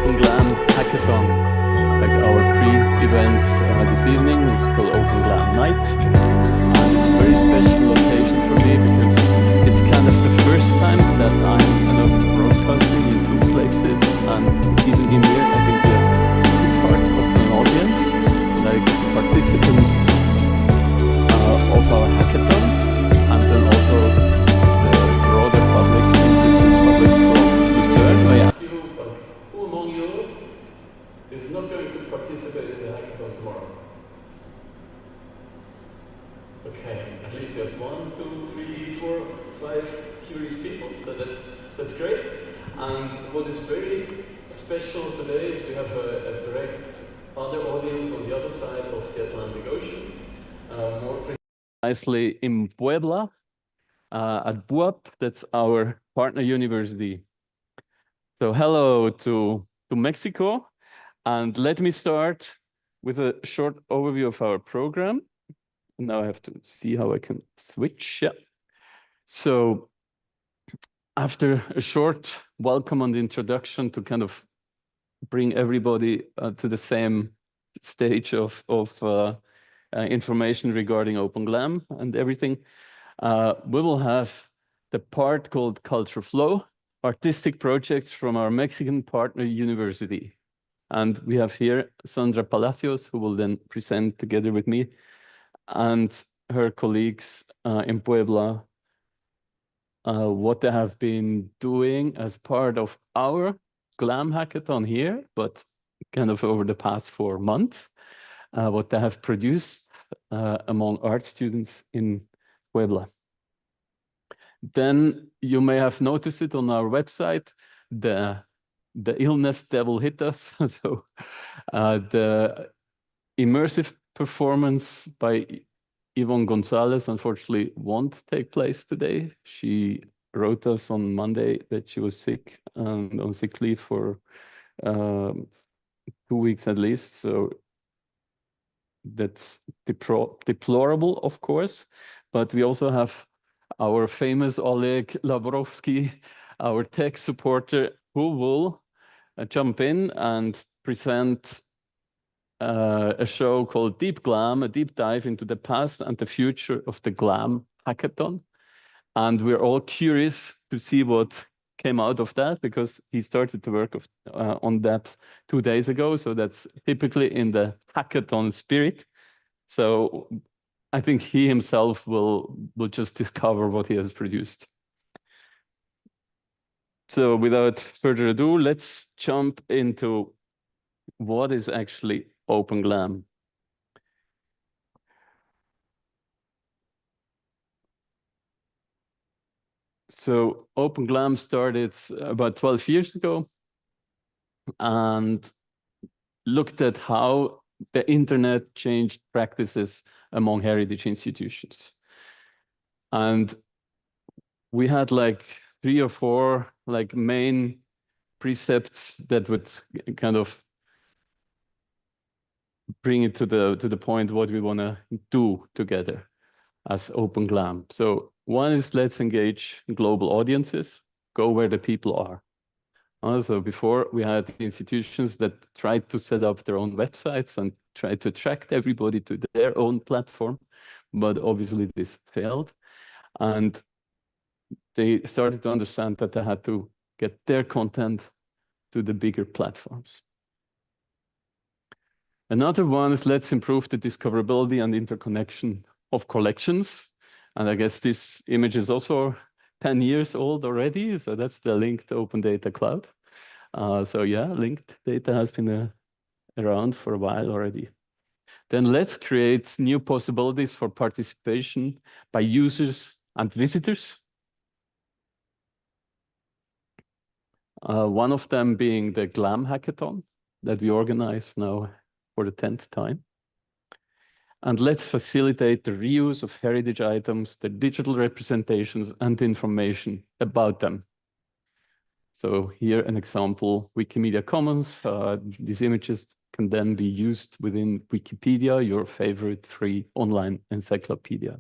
Open Glam Hackathon, like our pre-event this evening, which is called Open Glam Night. And it's a very special occasion for me because it's kind of the first time that I'm kind of broadcasting in two places, and even in here, I think we have two parts of an audience, like participants of our hackathon, and then also the broader public, industry public from Lucerne. Who among you is not going to participate in the hackathon tomorrow? Okay, at least you have 1, 2, 3, 4, 5 curious people, so that's great. And what is very special today is we have a direct other audience on the other side of the Atlantic Ocean, more precisely in Puebla, at BUAP. That's our partner university. So hello to Mexico, and let me start with a short overview of our program. Now I have to see how I can switch. Yeah. So after a short welcome and introduction to kind of bring everybody to the same stage of information regarding Open Glam and everything, we will have the part called Culture Flow, artistic projects from our Mexican partner university. And we have here Sandra Palacios, who will then present together with me and her colleagues in Puebla what they have been doing as part of our Glam Hackathon here, but kind of over the past 4 months, what they have produced among art students in Puebla. Then you may have noticed it on our website, the illness devil hit us. So the immersive performance by Yvonne Gonzalez unfortunately won't take place today. She wrote us on Monday that she was sick and on sick leave for 2 weeks at least. So that's deplorable, of course. But we also have our famous Oleg Lavrovsky, our tech supporter, who will jump in and present a show called Deep Glam, a deep dive into the past and the future of the Glam Hackathon. And we're all curious to see what came out of that, because he started to work on that 2 days ago. So that's typically in the hackathon spirit. So I think he himself will just discover what he has produced. So without further ado, let's jump into what is actually Open Glam. So Open Glam started about 12 years ago and looked at how the internet changed practices among heritage institutions. And we had like 3 or 4 like main precepts that would kind of bring it to the point what we want to do together as Open Glam. So one is, let's engage global audiences, go where the people are. Also, before we had institutions that tried to set up their own websites and tried to attract everybody to their own platform, but obviously this failed. And they started to understand that they had to get their content to the bigger platforms. Another one is, let's improve the discoverability and interconnection of collections. And I guess this image is also 10 years old already. So that's the linked Open Data Cloud. So yeah, linked data has been around for a while already. Then let's create new possibilities for participation by users and visitors. One of them being the Glam Hackathon that we organize now for the 10th time. And let's facilitate the reuse of heritage items, the digital representations and information about them. So here an example, Wikimedia Commons. These images can then be used within Wikipedia, your favorite free online encyclopedia.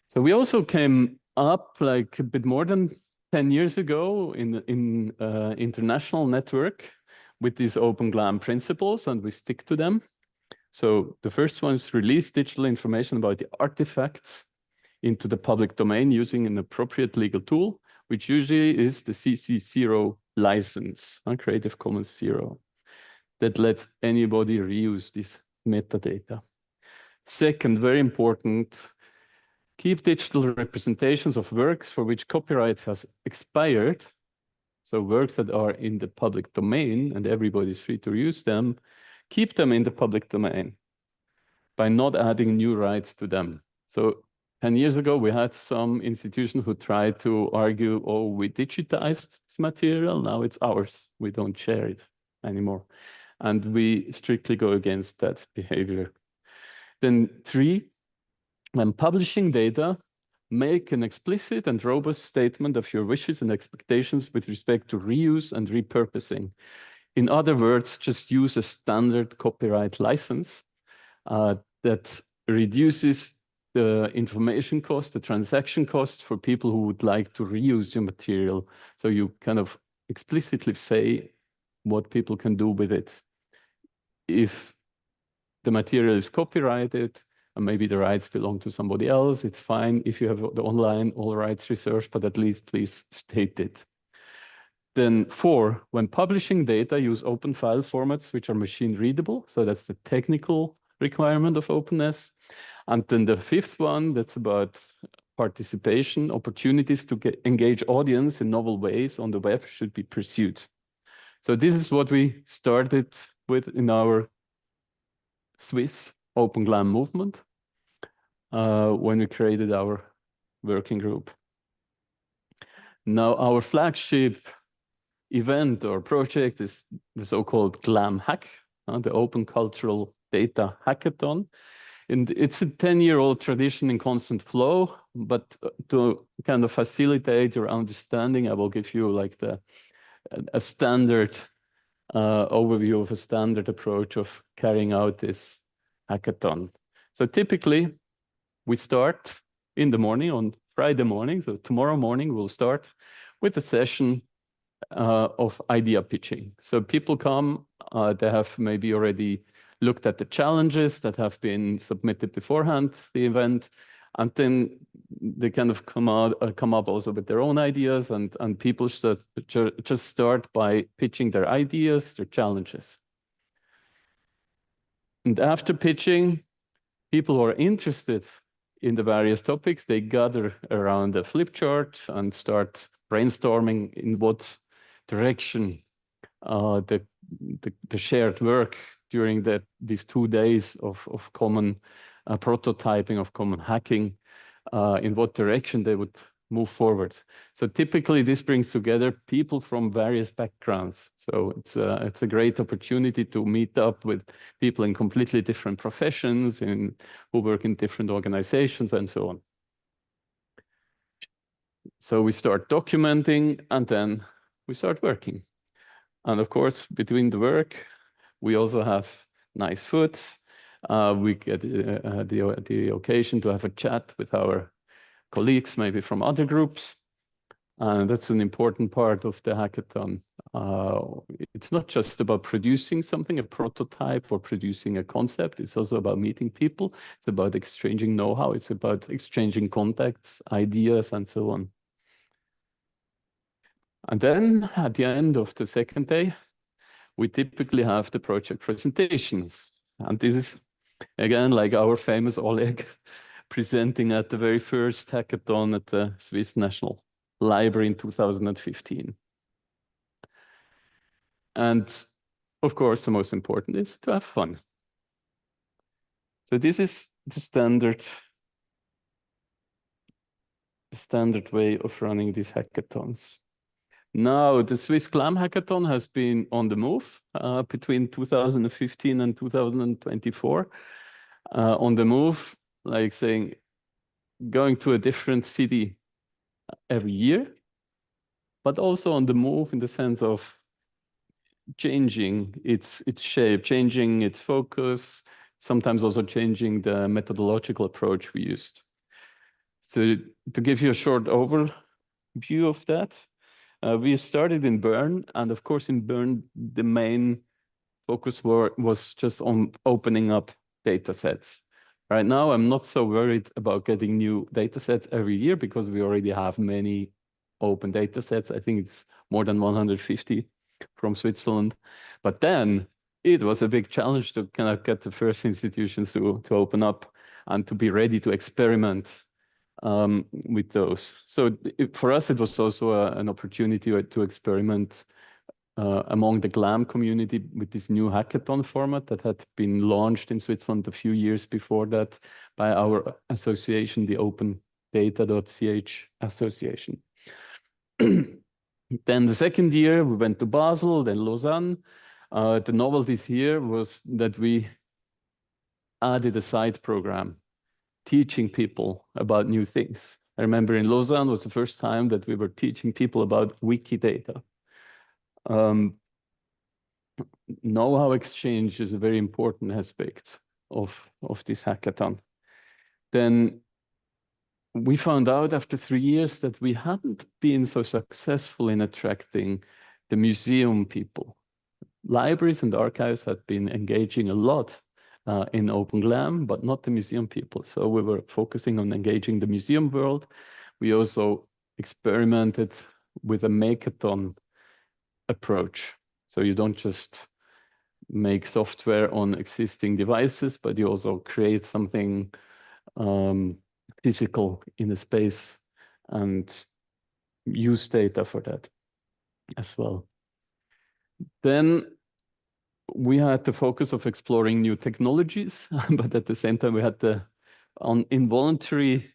So we also came up like a bit more than 10 years ago in international network with these open Glam principles, and we stick to them. So the first one is release digital information about the artifacts into the public domain using an appropriate legal tool, which usually is the CC0 license, Creative Commons 0, that lets anybody reuse this metadata. Second, very important, keep digital representations of works for which copyright has expired. So works that are in the public domain and everybody's free to use them, keep them in the public domain by not adding new rights to them. So 10 years ago, we had some institutions who tried to argue, oh, we digitized this material, now it's ours. We don't share it anymore. And we strictly go against that behavior. Then 3, when publishing data, make an explicit and robust statement of your wishes and expectations with respect to reuse and repurposing. In other words, just use a standard copyright license that reduces the information cost, the transaction costs for people who would like to reuse your material. So you kind of explicitly say what people can do with it. If the material is copyrighted, and maybe the rights belong to somebody else, it's fine. If you have the online, all rights reserved, but at least please state it. Then 4, when publishing data, use open file formats which are machine readable. So that's the technical requirement of openness. And then the 5th one, that's about participation. Opportunities to engage audience in novel ways on the web should be pursued. So this is what we started with in our Swiss Open Glam movement when we created our working group. Now, our flagship event or project is the so-called Glam Hack, the Open Cultural Data Hackathon. And it's a 10-year-old tradition in constant flow, but to kind of facilitate your understanding, I will give you like a standard overview of a standard approach of carrying out this hackathon. So typically, we start in the morning on Friday morning. So tomorrow morning, we'll start with a session of idea pitching. So people come, they have maybe already looked at the challenges that have been submitted beforehand, the event, and then they kind of come up also with their own ideas, and people just start by pitching their ideas, their challenges. And after pitching, people who are interested in the various topics, they gather around a flip chart and start brainstorming in what direction the shared work during these 2 days of common prototyping, of common hacking, in what direction they would move forward. So typically this brings together people from various backgrounds. So it's a great opportunity to meet up with people in completely different professions, who work in different organizations and so on. So we start documenting and then we start working. And of course, between the work, we also have nice food. We get the occasion to have a chat with our colleagues, maybe from other groups. And that's an important part of the hackathon. It's not just about producing something, a prototype, or producing a concept. It's also about meeting people. It's about exchanging know-how. It's about exchanging contacts, ideas, and so on. And then at the end of the second day, we typically have the project presentations. And this is, again, like our famous Oleg presenting at the very first hackathon at the Swiss National Library in 2015. And of course, the most important is to have fun. So this is the standard way of running these hackathons. Now, the Swiss Glam Hackathon has been on the move between 2015 and 2024. On the move, like saying, going to a different city every year, but also on the move in the sense of changing its shape, changing its focus, sometimes also changing the methodological approach we used. So to give you a short overview view of that. We started in Bern, and of course in Bern, the main focus was just on opening up data sets. Right now, I'm not so worried about getting new data sets every year because we already have many open data sets. I think it's more than 150 from Switzerland. But then it was a big challenge to kind of get the first institutions to open up and to be ready to experiment with those. So for us, it was also an opportunity to experiment among the Glam community with this new hackathon format that had been launched in Switzerland a few years before that by our association, the Opendata.ch association. Then the second year, we went to Basel, then Lausanne. The novelty here was that we added a side program teaching people about new things. I remember in Lausanne was the first time that we were teaching people about Wikidata. Know-how exchange is a very important aspect of this hackathon. Then we found out after 3 years that we hadn't been so successful in attracting the museum people. Libraries and archives had been engaging a lot in Open Glam, but not the museum people. So we were focusing on engaging the museum world. We also experimented with a makeathon approach. So you don't just make software on existing devices, but you also create something physical in a space and use data for that as well. Then we had the focus of exploring new technologies, but at the same time we had the involuntary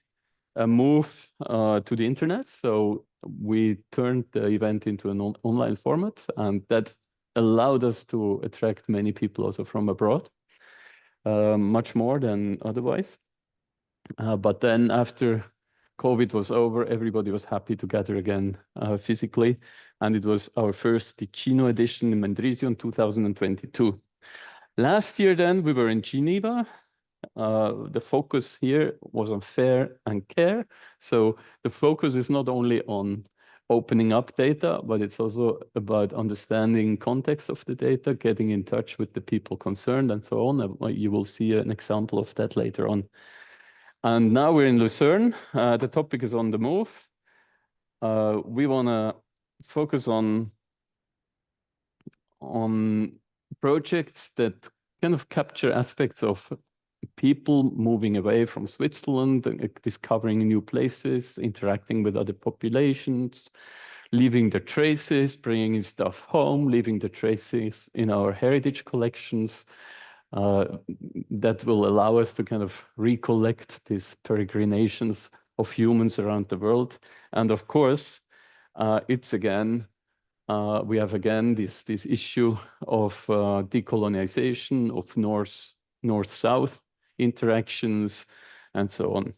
move to the internet. So we turned the event into an online format, and that allowed us to attract many people also from abroad, much more than otherwise. But then after COVID was over, everybody was happy to gather again physically. And it was our first Ticino edition in Mendrisio in 2022. Last year then, we were in Geneva. The focus here was on fair and care. So the focus is not only on opening up data, but it's also about understanding context of the data, getting in touch with the people concerned and so on. You will see an example of that later on. And now we're in Lucerne. The topic is on the move. We want to focus on projects that kind of capture aspects of people moving away from Switzerland, discovering new places, interacting with other populations, leaving their traces, bringing stuff home, leaving the traces in our heritage collections. That will allow us to kind of recollect these peregrinations of humans around the world. And of course, it's again, we have again this issue of decolonization, of north-south interactions, and so on.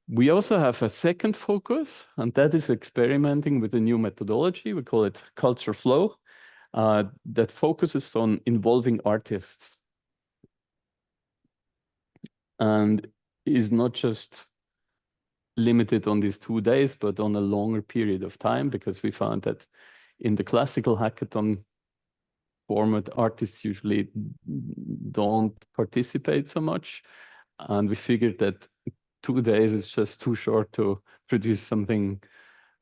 We also have a second focus, and that is experimenting with a new methodology. We call it Culture Flow, that focuses on involving artists and is not just limited on these 2 days, but on a longer period of time, because we found that in the classical hackathon format, artists usually don't participate so much. And we figured that 2 days is just too short to produce something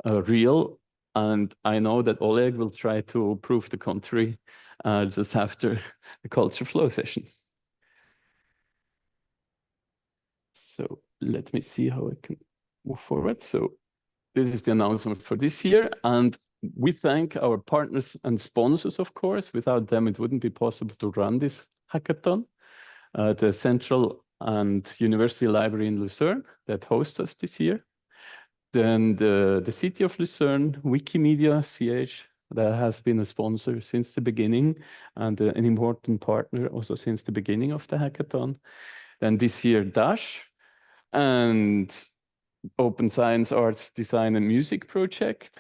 real. And I know that Oleg will try to prove the contrary just after the Culture Flow session. So let me see how I can move forward. So this is the announcement for this year. And we thank our partners and sponsors, of course. Without them, it wouldn't be possible to run this hackathon. The Central and University Library in Lucerne that hosts us this year. Then the City of Lucerne, Wikimedia.ch, that has been a sponsor since the beginning and an important partner also since the beginning of the hackathon. Then this year, Dash, and Open Science, Arts, Design and Music Project.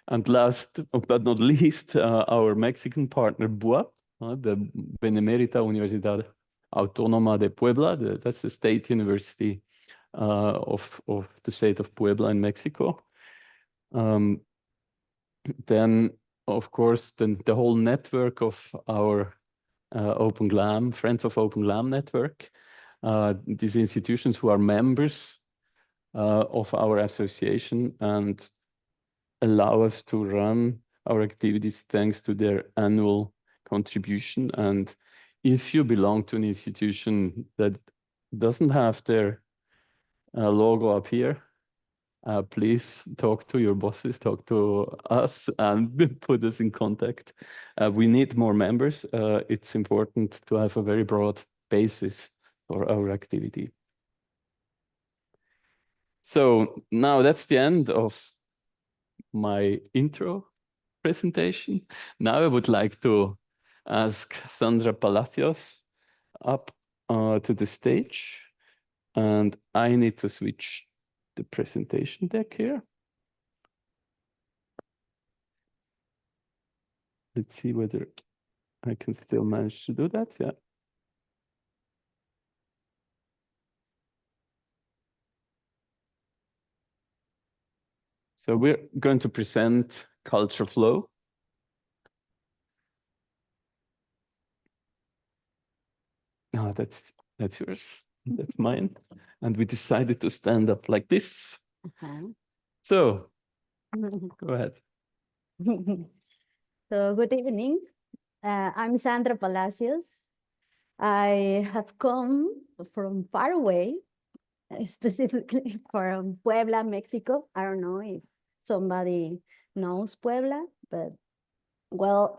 And last but not least, our Mexican partner, BUAP, the Benemérita Universidad Autónoma de Puebla. That's the state university of the state of Puebla in Mexico. Then, of course, the whole network of our Open Glam, Friends of Open Glam network, these institutions who are members of our association and allow us to run our activities thanks to their annual contribution. And if you belong to an institution that doesn't have their logo up here, please talk to your bosses, talk to us, and put us in contact. We need more members. It's important to have a very broad basis for our activity. So now that's the end of my intro presentation. Now I would like to ask Sandra Palacios up to the stage, and I need to switch the presentation deck here. Let's see whether I can still manage to do that. Yeah. So we're going to present Culture Flow. Oh, that's yours. That's mine. And we decided to stand up like this. So go ahead. So good evening. I'm Sandra Palacios. I have come from far away, specifically from Puebla, Mexico. I don't know if somebody knows Puebla, but well,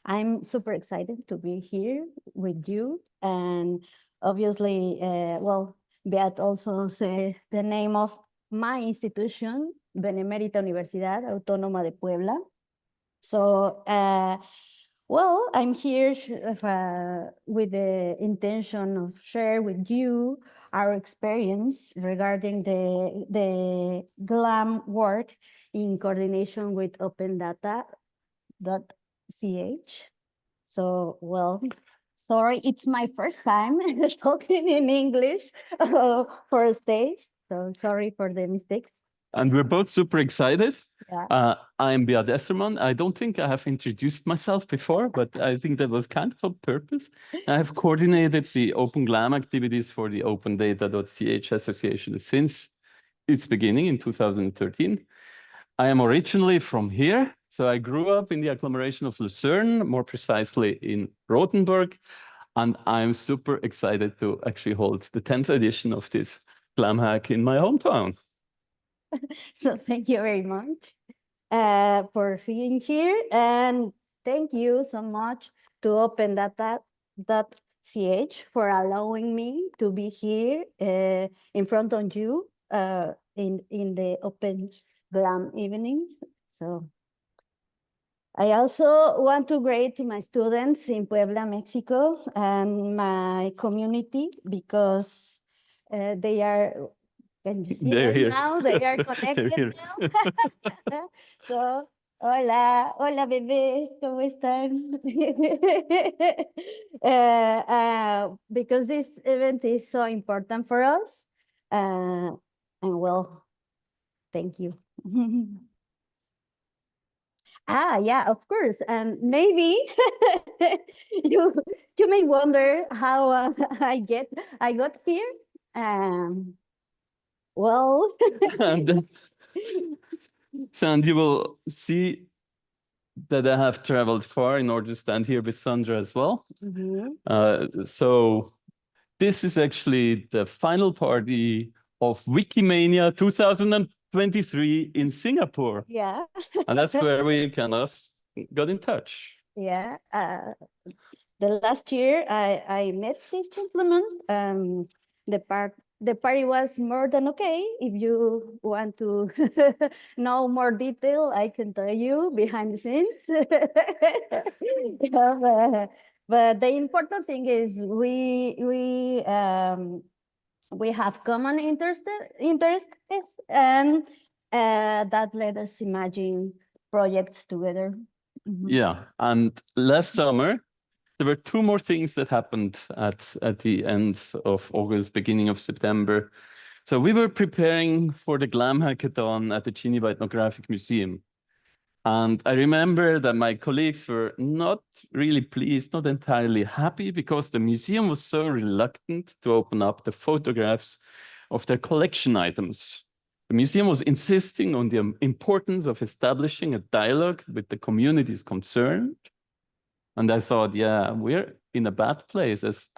I'm super excited to be here with you. And obviously, well, Beat also said the name of my institution, Benemérita Universidad Autónoma de Puebla. So, well, I'm here with the intention of share with you our experience regarding the Glam work in coordination with Opendata.ch. So, well, sorry, it's my first time talking in English for a stage. So sorry for the mistakes. And we're both super excited. Yeah. I'm Beat Esserman. I don't think I have introduced myself before, but I think that was kind of on purpose. I have coordinated the Open Glam activities for the Opendata.ch association since its beginning in 2013. I am originally from here, so I grew up in the agglomeration of Lucerne, more precisely in Rothenburg, and I'm super excited to actually hold the 10th edition of this Glam Hack in my hometown. So thank you very much for being here, and thank you so much to Opendata.ch for allowing me to be here in front of you in the Open Glam evening. So I also want to greet my students in Puebla, Mexico, and my community because they are. Can you see They're them here. now? They are connected now. So, hola, hola bebés, ¿cómo están? Because this event is so important for us. And well, thank you. Yeah, of course. And maybe you may wonder how I got here. Well, and you will see that I have traveled far in order to stand here with Sandra as well. So this is actually the final party of Wikimania 2023 in Singapore. Yeah. And that's where we kind of got in touch. Yeah. The last year I met this gentleman. The party was more than okay. If you want to know more detail, I can tell you behind the scenes. Yeah, but the important thing is we have common interests, and that let us imagine projects together. Yeah, and last summer there were two more things that happened at the end of August, beginning of September. So we were preparing for the Glam Hackathon at the Geneva Ethnographic Museum. And I remember that my colleagues were not really pleased, not entirely happy, because the museum was so reluctant to open up the photographs of their collection items. The museum was insisting on the importance of establishing a dialogue with the communities concerned. And I thought, yeah, we're in a bad place as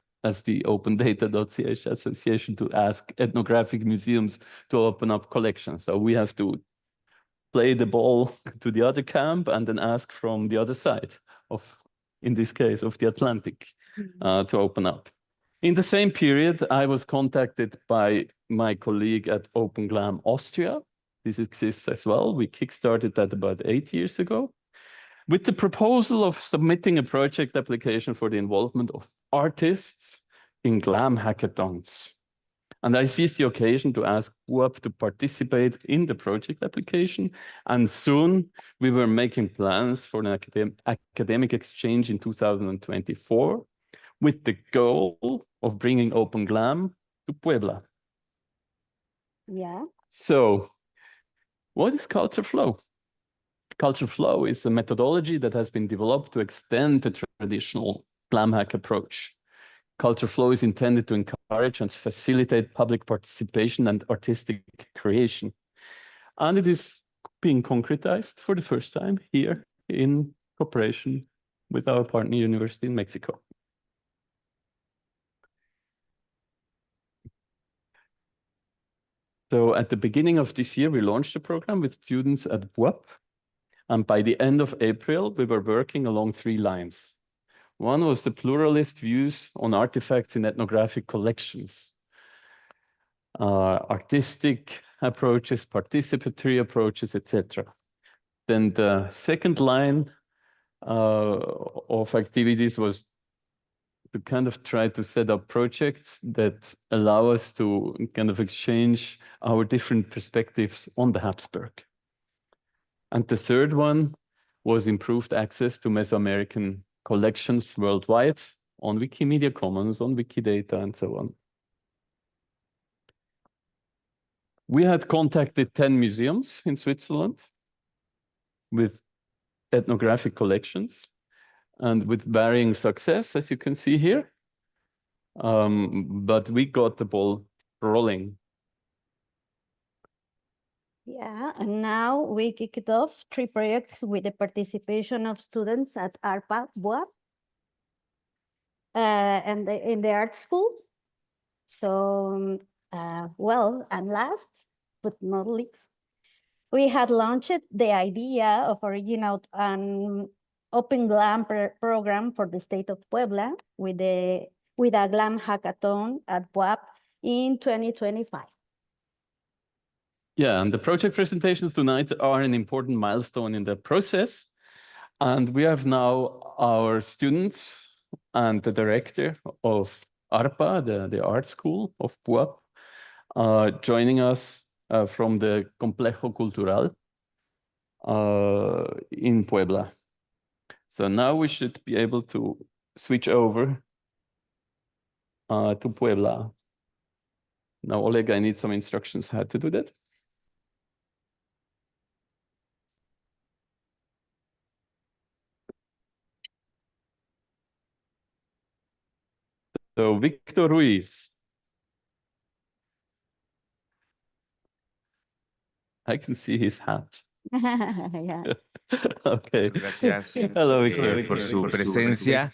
the Opendata.ch association to ask ethnographic museums to open up collections. So we have to play the ball to the other camp and then ask from the other side of, in this case, of the Atlantic to open up. In the same period, I was contacted by my colleague at Open Glam Austria. This exists as well. We kickstarted that about 8 years ago, with the proposal of submitting a project application for the involvement of artists in Glam hackathons. And I seized the occasion to ask WUAP to participate in the project application. And soon we were making plans for an academic exchange in 2024 with the goal of bringing Open Glam to Puebla. Yeah. So what is Culture Flow? Culture Flow is a methodology that has been developed to extend the traditional Glam hack approach. Culture Flow is intended to encourage and facilitate public participation and artistic creation. And it is being concretized for the first time here in cooperation with our partner university in Mexico. So at the beginning of this year, we launched the program with students at WUAP. And by the end of April, we were working along 3 lines. One was the pluralist views on artifacts in ethnographic collections, artistic approaches, participatory approaches, etc. Then the second line of activities was to kind of try to set up projects that allow us to kind of exchange our different perspectives on the Habsburg. And the third one was improved access to Mesoamerican collections worldwide on Wikimedia Commons, on Wikidata, and so on. We had contacted 10 museums in Switzerland with ethnographic collections and with varying success, as you can see here. But we got the ball rolling. Yeah, and now we kicked off 3 projects with the participation of students at ARPA, WUAP, and in the art school. So, well, and last but not least, we had launched the idea of original Open Glam program for the state of Puebla with a Glam hackathon at WUAP in 2025. Yeah, and the project presentations tonight are an important milestone in the process. And we have now our students and the director of ARPA, the art school of PUAP, joining us from the Complejo Cultural in Puebla. So now we should be able to switch over to Puebla. Now, Oleg, I need some instructions how to do that. So Victor Ruiz. I can see his hat. Yeah. Okay. Gracias Hello, Victor. por su presencia.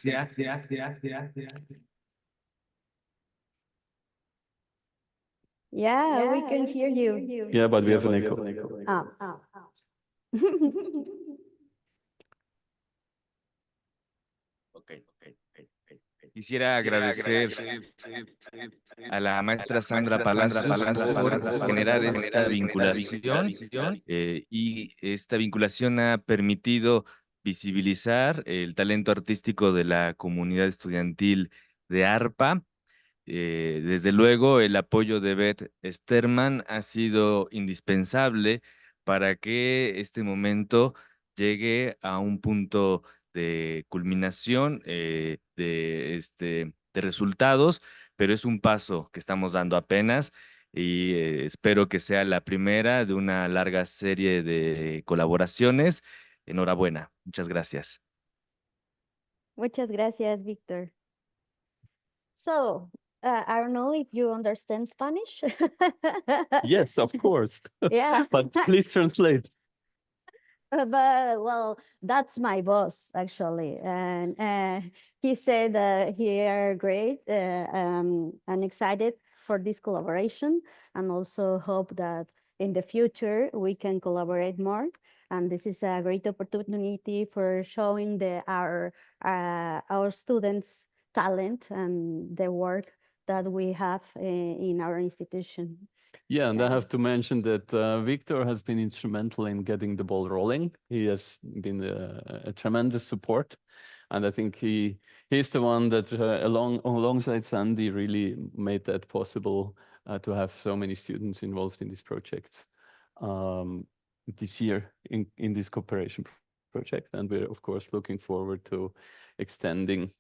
Yeah, we can hear you. Yeah, but we have an echo. Okay. Quisiera agradecer a la maestra Sandra Palacios por generar esta vinculación y esta vinculación ha permitido visibilizar el talento artístico de la comunidad estudiantil de ARPA. Desde luego, el apoyo de Beth Sterman ha sido indispensable para que este momento llegue a un punto de culminación de resultados, pero es un paso que estamos dando apenas y espero que sea la primera de una larga serie de colaboraciones. Enhorabuena. Muchas gracias. Muchas gracias, Victor. So, I don't know if you understand Spanish. Yes, of course. Yeah. But please translate. But well, that's my boss actually, and he said he are great and excited for this collaboration, and also hope that in the future we can collaborate more. And this is a great opportunity for showing our students' talent and the work that we have in our institution. Yeah, and I have to mention that Victor has been instrumental in getting the ball rolling. He has been a tremendous support, and I think he's the one that alongside Sandy really made that possible to have so many students involved in this project this year in this cooperation project, and we're of course looking forward to extending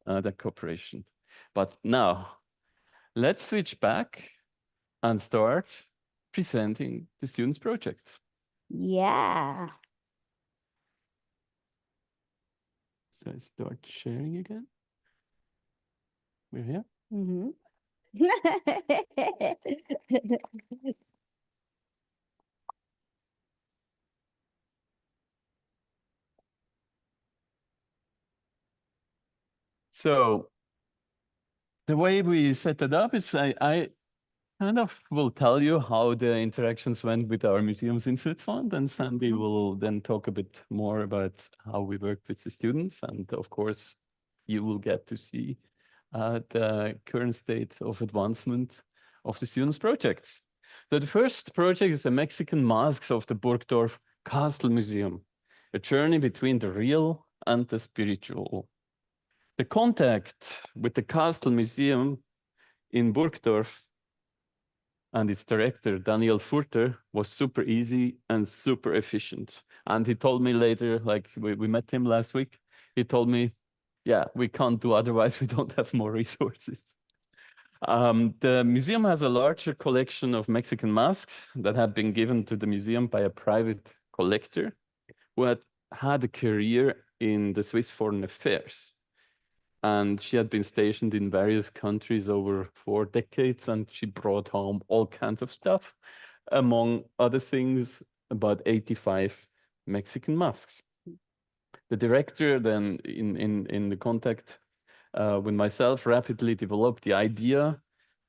that cooperation. But now let's switch back and start presenting the students' projects. Yeah. So I start sharing again. We're here. Mm-hmm. So the way we set it up is I kind of will tell you how the interactions went with our museums in Switzerland, and Sandy will then talk a bit more about how we worked with the students. And of course, you will get to see the current state of advancement of the students' projects. So the first project is the Mexican Masks of the Burgdorf Castle Museum, a journey between the real and the spiritual. The contact with the Castle Museum in Burgdorf and its director, Daniel Furter, was super easy and super efficient. And he told me later, like we met him last week, he told me, yeah, we can't do otherwise, we don't have more resources. The museum has a larger collection of Mexican masks that have been given to the museum by a private collector who had a career in the Swiss Foreign Affairs. And she had been stationed in various countries over 4 decades, and she brought home all kinds of stuff, among other things, about 85 Mexican masks. The director then, in the contact with myself, rapidly developed the idea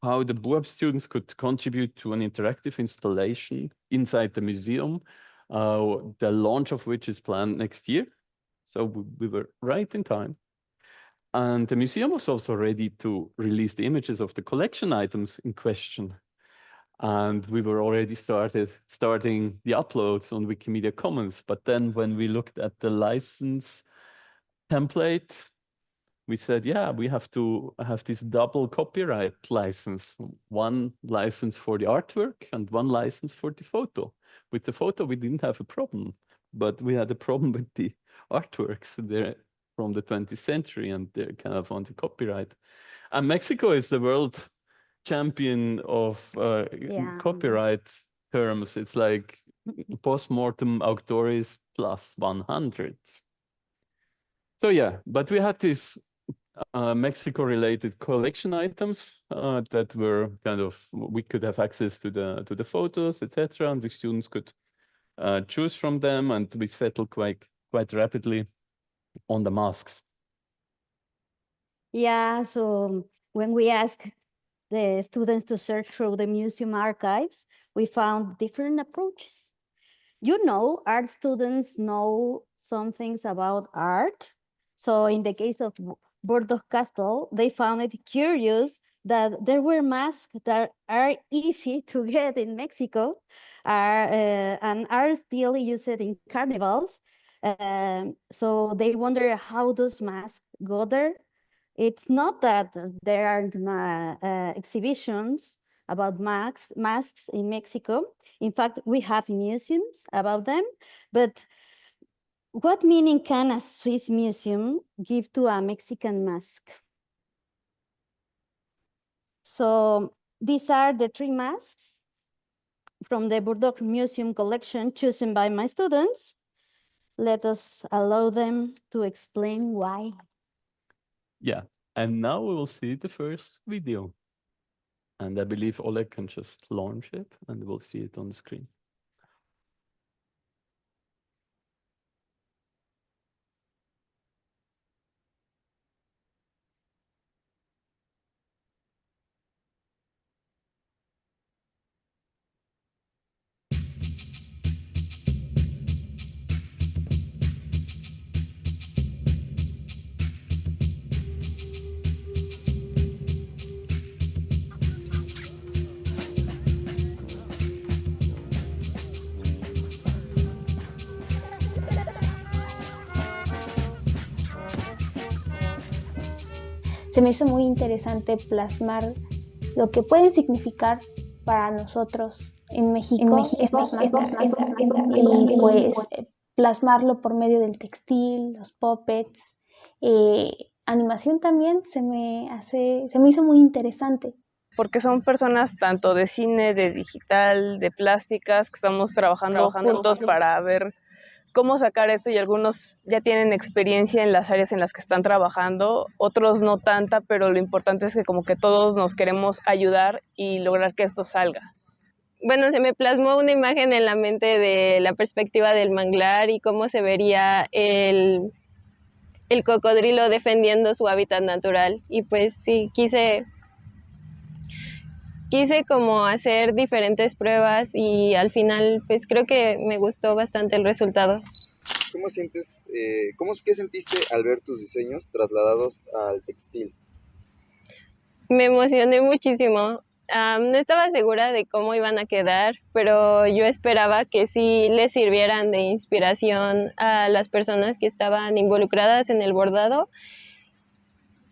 how the BUAB students could contribute to an interactive installation inside the museum, the launch of which is planned next year. So we were right in time. And the museum was also ready to release the images of the collection items in question. And we were already starting the uploads on Wikimedia Commons. But then when we looked at the license template, we said, yeah, we have to have this double copyright license, one license for the artwork and one license for the photo. With the photo, we didn't have a problem, but we had a problem with the artworks. They're from the 20th century and they're kind of on the copyright. And Mexico is the world champion of copyright terms. It's like post-mortem auctoris plus 100. So yeah, but we had these Mexico-related collection items that were kind of, we could have access to the photos, etc., and the students could choose from them, and we settled quite rapidly on the masks. Yeah, so when we asked the students to search through the museum archives, we found different approaches. You know, art students know some things about art. So in the case of Bordeaux Castle, they found it curious that there were masks that are easy to get in Mexico and are still used in carnivals. So they wonder how those masks go there. It's not that there are exhibitions about masks in Mexico. In fact, we have museums about them, but what meaning can a Swiss museum give to a Mexican mask? So These are the 3 masks from the Burdock Museum collection chosen by my students. Let us allow them to explain why. Yeah, and now we will see the first video. And I believe Oleg can just launch it and we'll see it on the screen. Se me hizo muy interesante plasmar lo que pueden significar para nosotros en México estas máscaras y pues plasmarlo por medio del textil, los puppets, animación también se me hizo muy interesante. Porque son personas tanto de cine, de digital, de plásticas, que estamos trabajando juntos para ver cómo sacar esto, y algunos ya tienen experiencia en las áreas en las que están trabajando, otros no tanta, pero lo importante es que como que todos nos queremos ayudar y lograr que esto salga. Bueno, se me plasmó una imagen en la mente de la perspectiva del manglar y cómo se vería el cocodrilo defendiendo su hábitat natural. Y pues sí, quise como hacer diferentes pruebas y al final pues creo que me gustó bastante el resultado. ¿Qué sentiste al ver tus diseños trasladados al textil? Me emocioné muchísimo. No estaba segura de cómo iban a quedar, pero yo esperaba que sí les sirvieran de inspiración a las personas que estaban involucradas en el bordado.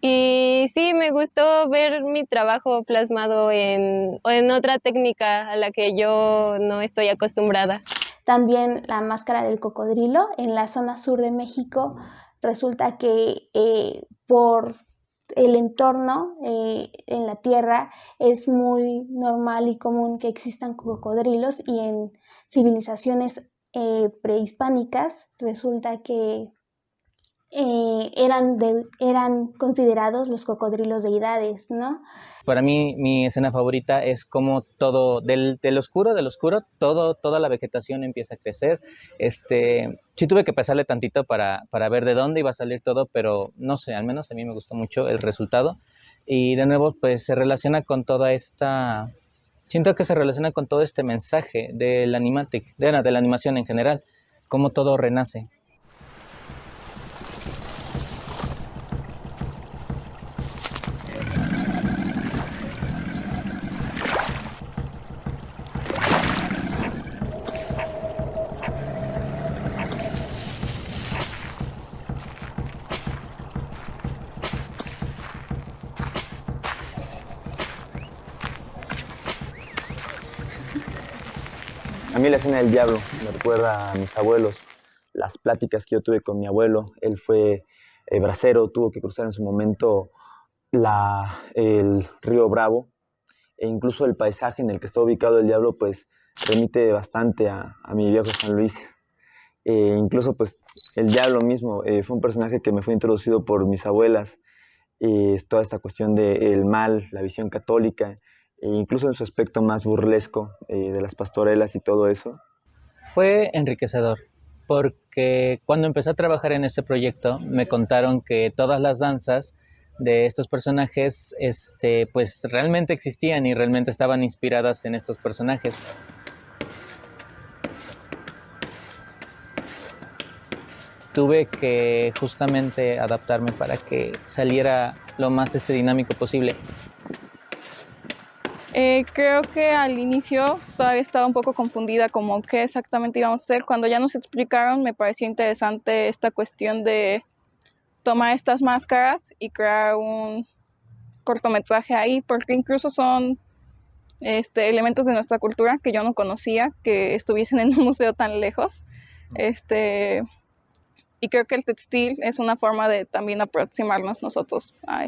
Y sí, me gustó ver mi trabajo plasmado en otra técnica a la que yo no estoy acostumbrada. También la máscara del cocodrilo en la zona sur de México. Resulta que por el entorno en la tierra es muy normal y común que existan cocodrilos, y en civilizaciones prehispánicas resulta que eran considerados los cocodrilos deidades, ¿no? Para mí, mi escena favorita es como todo, del oscuro, toda la vegetación empieza a crecer. Sí tuve que pesarle tantito para ver de dónde iba a salir todo, pero no sé, al menos a mí me gustó mucho el resultado. Y de nuevo, pues se relaciona con siento que se relaciona con todo este mensaje del animatic, de la animación en general, cómo todo renace. A mí la escena del diablo me recuerda a mis abuelos, las pláticas que yo tuve con mi abuelo. Él fue bracero, tuvo que cruzar en su momento el río Bravo, e incluso el paisaje en el que está ubicado el diablo pues remite bastante a mi viejo San Luis. Incluso pues el diablo mismo fue un personaje que me fue introducido por mis abuelas. Toda esta cuestión del mal, la visión católica, incluso en su aspecto más burlesco de las pastorelas y todo eso. Fue enriquecedor, porque cuando empecé a trabajar en este proyecto me contaron que todas las danzas de estos personajes pues realmente existían y realmente estaban inspiradas en estos personajes. Tuve que justamente adaptarme para que saliera lo más dinámico posible. Creo que al inicio todavía estaba un poco confundida como qué exactamente íbamos a hacer. Cuando ya nos explicaron, me pareció interesante esta cuestión de tomar estas máscaras y crear un cortometraje ahí, porque incluso son elementos de nuestra cultura que yo no conocía, que estuviesen en un museo tan lejos. Y creo que el textil es una forma de también aproximarnos nosotros a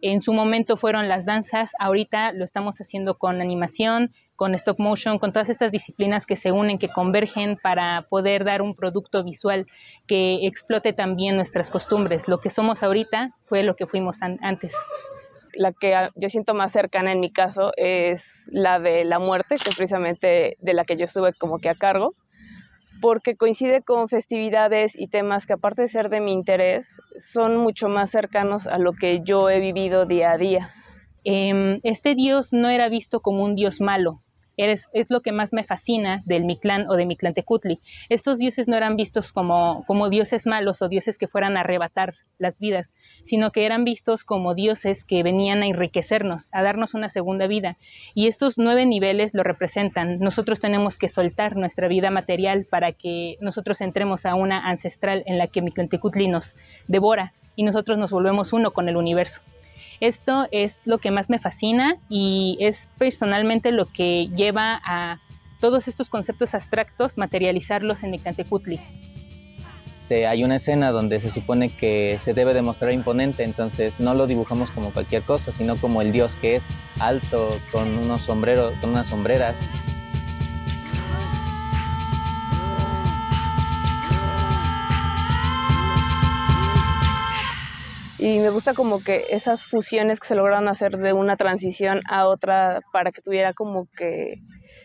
En su momento fueron las danzas, ahorita lo estamos haciendo con animación, con stop motion, con todas estas disciplinas que se unen, que convergen para poder dar un producto visual que explote también nuestras costumbres. Lo que somos ahorita fue lo que fuimos antes. La que yo siento más cercana en mi caso es la de la muerte, que es precisamente de la que yo estuve como que a cargo, porque coincide con festividades y temas que, aparte de ser de mi interés, son mucho más cercanos a lo que yo he vivido día a día. Este dios no era visto como un dios malo. Es lo que más me fascina del Mictlán o de Mictlantecutli. Estos dioses no eran vistos como dioses malos o dioses que fueran a arrebatar las vidas, sino que eran vistos como dioses que venían a enriquecernos, a darnos una segunda vida. Y estos 9 niveles lo representan. Nosotros tenemos que soltar nuestra vida material para que nosotros entremos a una ancestral en la que Mictlantecutli nos devora y nosotros nos volvemos uno con el universo. Esto es lo que más me fascina y es personalmente lo que lleva a todos estos conceptos abstractos materializarlos en Mictlantecutli. Hay una escena donde se supone que se debe demostrar imponente, entonces no lo dibujamos como cualquier cosa, sino como el dios que es alto, con unos sombreros, con unas sombreras. Y me gusta como que esas fusiones que se lograron hacer de una transición a otra para que tuviera como que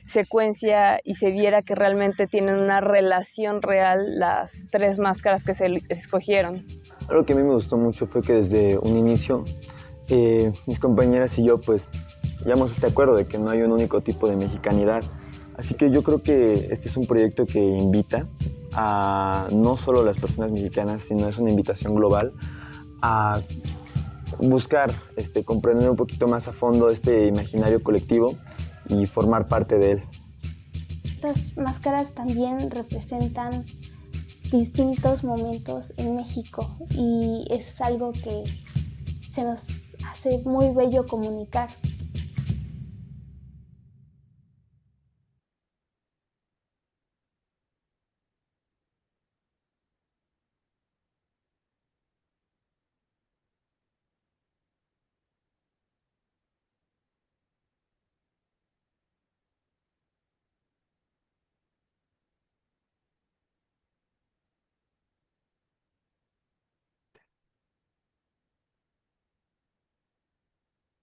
secuencia y se viera que realmente tienen una relación real las 3 máscaras que se escogieron. Algo que a mí me gustó mucho fue que desde un inicio mis compañeras y yo pues llegamos a este acuerdo de que no hay un único tipo de mexicanidad. Así que yo creo que este es un proyecto que invita a no solo a las personas mexicanas, sino es una invitación global a buscar comprender un poquito más a fondo este imaginario colectivo y formar parte de él. Estas máscaras también representan distintos momentos en México y es algo que se nos hace muy bello comunicar.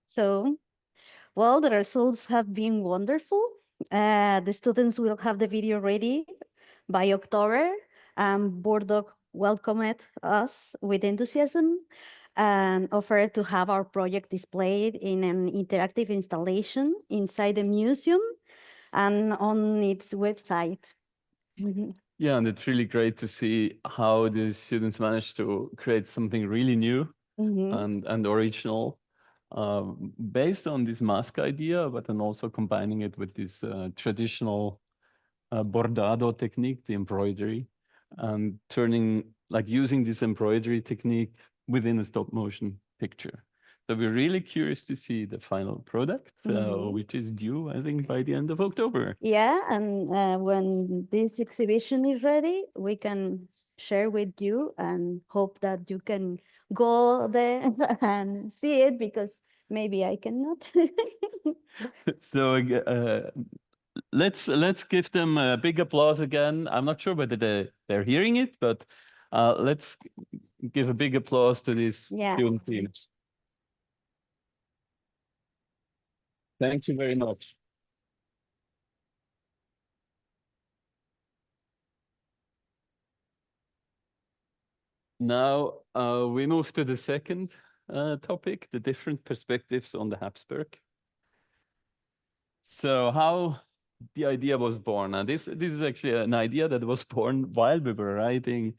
So, well, the results have been wonderful. The students will have the video ready by October. Bordeaux welcomed us with enthusiasm and offered to have our project displayed in an interactive installation inside the museum and on its website. Yeah, and it's really great to see how the students managed to create something really new and original based on this mask idea, but then also combining it with this traditional bordado technique, the embroidery, and using this embroidery technique within a stop motion picture. So we're really curious to see the final product, which is due, I think, by the end of October. Yeah, and when this exhibition is ready, we can share with you and hope that you can go there and see it, because maybe I cannot. So let's give them a big applause again. I'm not sure whether they're hearing it, but let's give a big applause to this student team. Thank you very much. Now we move to the second topic, the different perspectives on the Habsburg. So how the idea was born. And this is actually an idea that was born while we were writing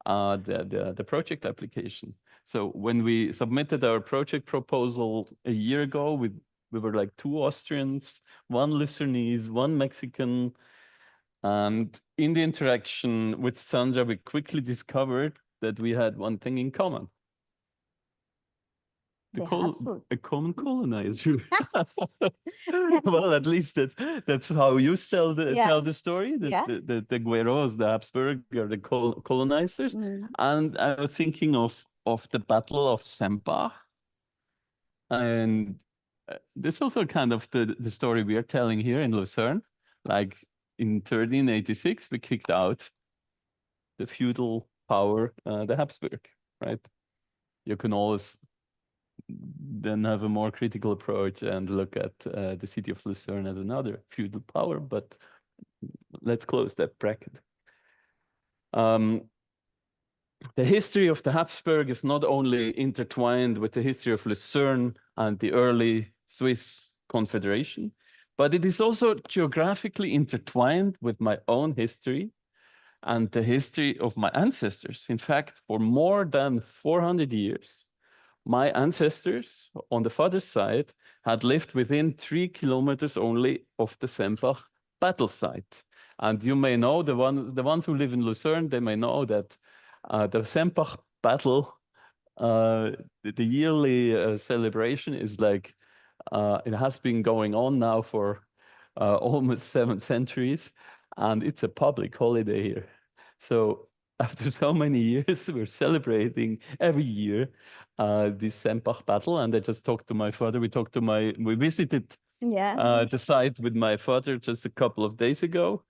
the project application. So when we submitted our project proposal a year ago, we were like 2 Austrians, 1 Lucernese, 1 Mexican. And in the interaction with Sandra, we quickly discovered that we had one thing in common. A common colonizer. Well, at least that's how you tell the story. The Gueros, the Habsburg, or the colonizers. And I was thinking of the Battle of Sempach. And this is also kind of the story we are telling here in Lucerne. Like in 1386, we kicked out the feudal power, the Habsburg, right? You can always then have a more critical approach and look at the city of Lucerne as another feudal power, but let's close that bracket. The history of the Habsburg is not only intertwined with the history of Lucerne and the early Swiss Confederation, but it is also geographically intertwined with my own history and the history of my ancestors. In fact, for more than 400 years, my ancestors on the father's side had lived within 3 kilometers only of the Sempach battle site. And you may know, the ones who live in Lucerne, they may know that the Sempach battle, the yearly celebration is like, it has been going on now for almost 7 centuries, and it's a public holiday here. So after so many years, we're celebrating every year this Sempach battle. And I just talked to my father. We visited the site with my father just a couple of days ago.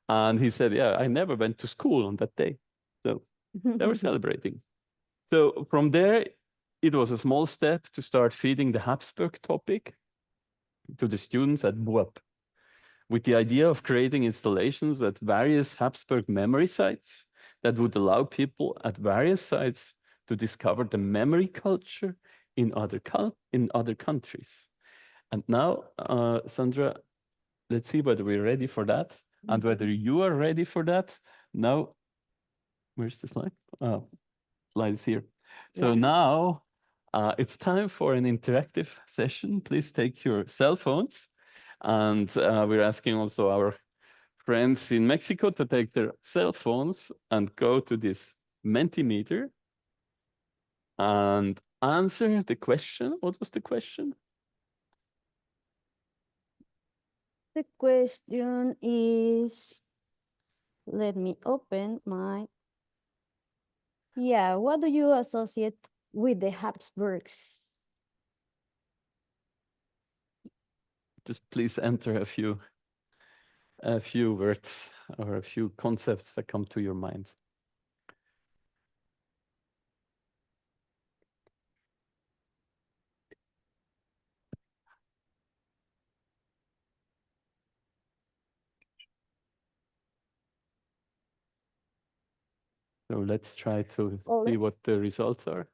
And he said, yeah, I never went to school on that day. So they were celebrating. So from there, it was a small step to start feeding the Habsburg topic to the students at BUAP, with the idea of creating installations at various Habsburg memory sites that would allow people at various sites to discover the memory culture in other countries. And now, Sandra, let's see whether we're ready for that and whether you are ready for that. Now, where's the slide? Oh, slide is here. So now it's time for an interactive session. Please take your cell phones. And we're asking also our friends in Mexico to take their cell phones and go to this Mentimeter and answer the question. What was the question? The question is, let me open my, what do you associate with the Habsburgs? Just please enter a few words or a few concepts that come to your mind. So let's try to see what the results are.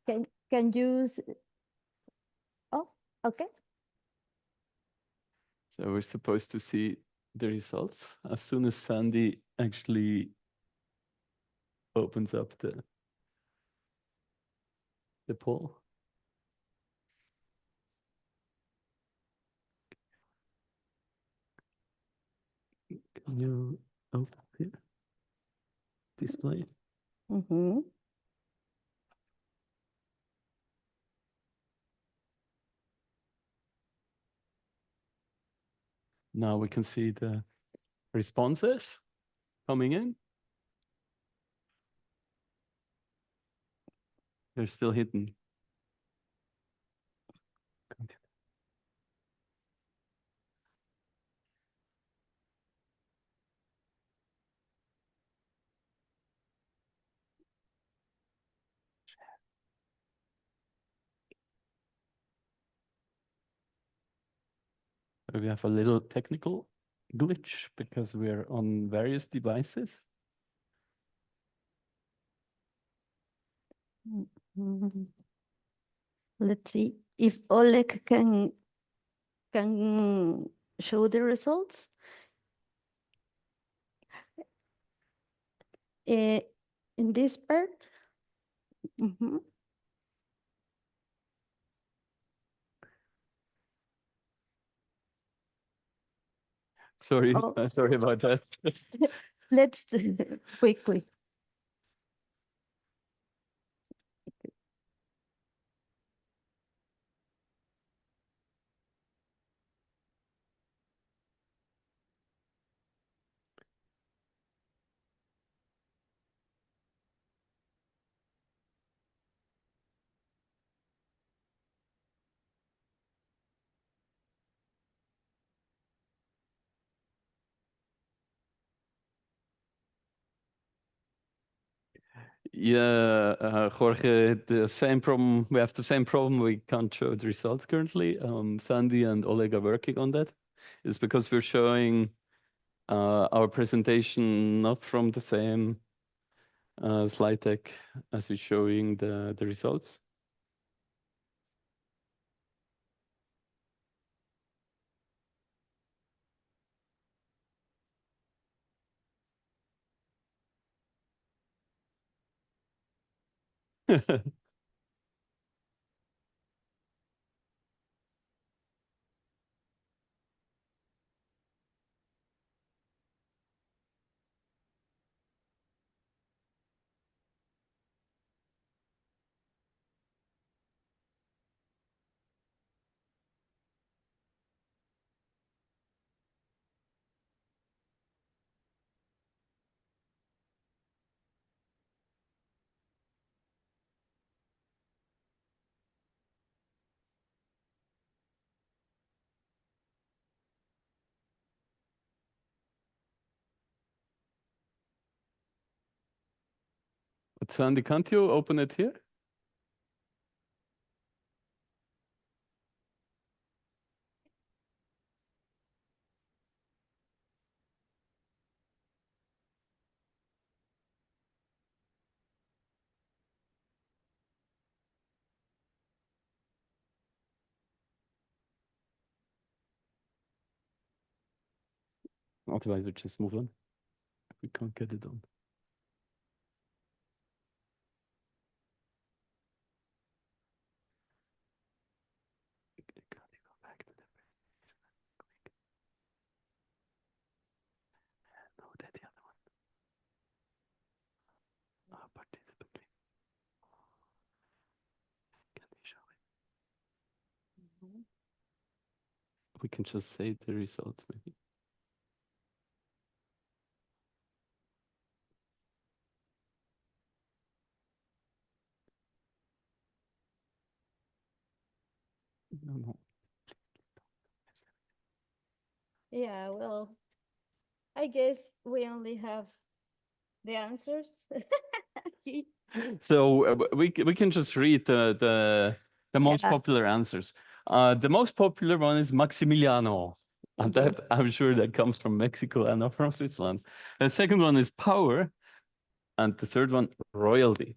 Can you, oh, okay. So we're supposed to see the results as soon as Sandy actually opens up the poll. Can you open here? Display. Now we can see the responses coming in. They're still hidden. We have a little technical glitch because we're on various devices. Let's see if Oleg can show the results. In this part. Sorry, sorry about that. Let's do it quickly. Yeah, Jorge, the same problem. We have the same problem. We can't show the results currently. Sandy and Oleg are working on that. It's because we're showing our presentation not from the same slide deck as we're showing the results. But Sandy, can't you open it here? Otherwise, we just move on. We can't get it on. Can't you go back to the click? No, that's the other one. Participant link. Can you show it? We can just say the results, maybe. No. Yeah, well, I guess we only have the answers. So we can just read the most popular answers. The most popular one is Maximiliano. And that I'm sure that comes from Mexico and not from Switzerland. The second one is power. And the third one, royalty.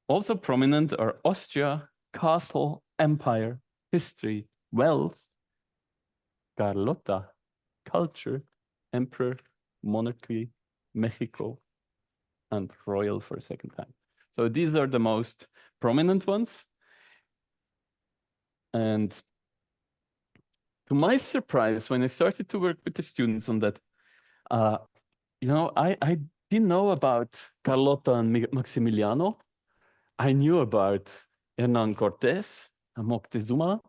Also prominent are Austria, castle, empire, history, wealth, Carlota, culture, emperor, monarchy, Mexico, and royal for a second time. So these are the most prominent ones. And to my surprise, when I started to work with the students on that, I didn't know about Carlota and Maximiliano. I knew about Hernan Cortés and Moctezuma,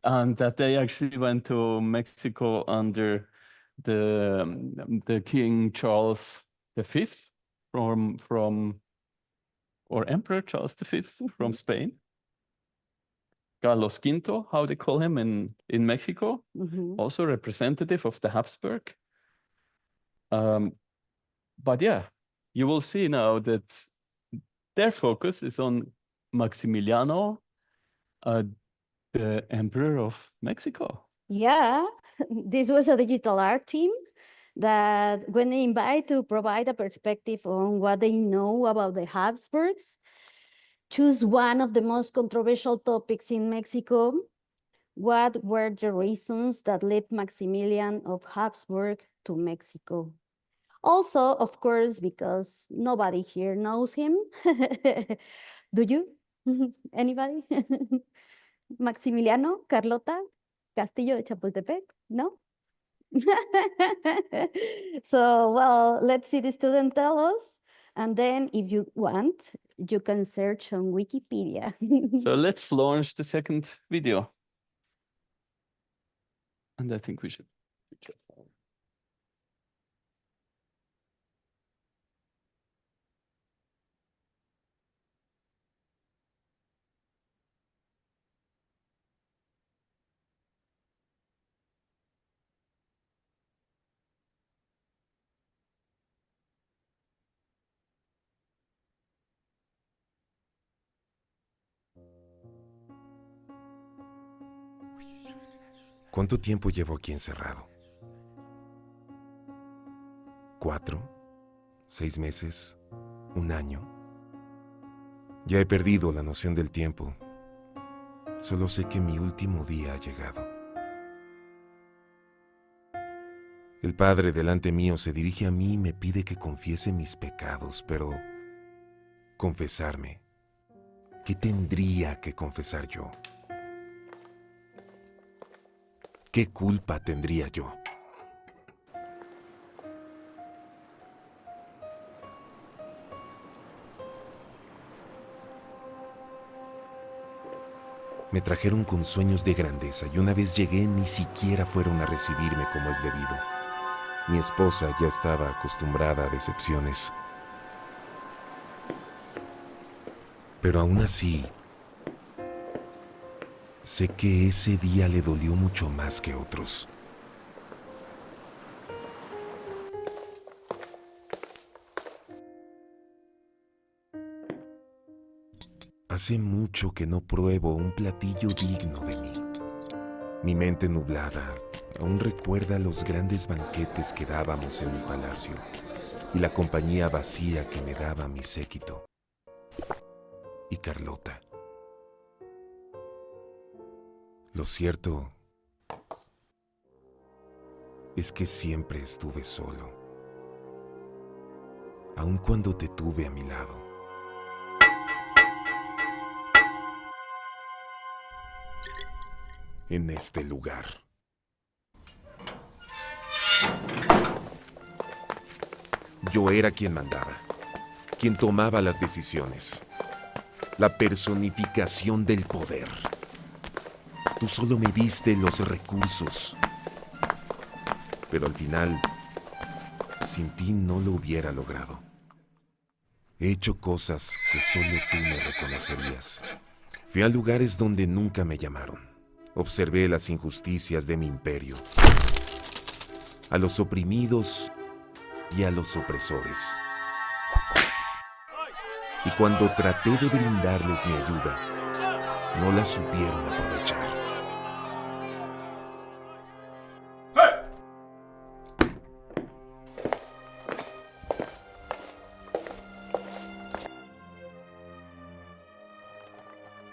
and that they actually went to Mexico under the King Charles V or Emperor Charles V from Spain. Carlos Quinto, how they call him in Mexico, also representative of the Habsburg. But yeah, you will see now that their focus is on Maximiliano, the Emperor of Mexico. Yeah, this was a digital art team that when they invite to provide a perspective on what they know about the Habsburgs, choose one of the most controversial topics in Mexico. What were the reasons that led Maximilian of Habsburg to Mexico? Also, of course, because nobody here knows him. Do you? Anybody? Maximiliano, Carlota, Castillo de Chapultepec? No? So, well, let's see the student tell us. And then if you want, you can search on Wikipedia. So let's launch the second video. And I think we should. ¿Cuánto tiempo llevo aquí encerrado? ¿4? ¿6 meses? ¿1 año? Ya he perdido la noción del tiempo. Solo sé que mi último día ha llegado. El Padre delante mío se dirige a mí y me pide que confiese mis pecados, pero confesarme, ¿qué tendría que confesar yo? ¿Qué culpa tendría yo? Me trajeron con sueños de grandeza y una vez llegué ni siquiera fueron a recibirme como es debido. Mi esposa ya estaba acostumbrada a decepciones. Pero aún así, sé que ese día le dolió mucho más que otros. Hace mucho que no pruebo un platillo digno de mí. Mi mente nublada aún recuerda los grandes banquetes que dábamos en mi palacio y la compañía vacía que me daba mi séquito. Y Carlota. Lo cierto es que siempre estuve solo, aun cuando te tuve a mi lado. En este lugar. Yo era quien mandaba, quien tomaba las decisiones, la personificación del poder. Tú solo me diste los recursos, pero al final, sin ti no lo hubiera logrado. He hecho cosas que solo tú me reconocerías. Fui a lugares donde nunca me llamaron. Observé las injusticias de mi imperio, a los oprimidos y a los opresores. Y cuando traté de brindarles mi ayuda, no la supieron aprovechar.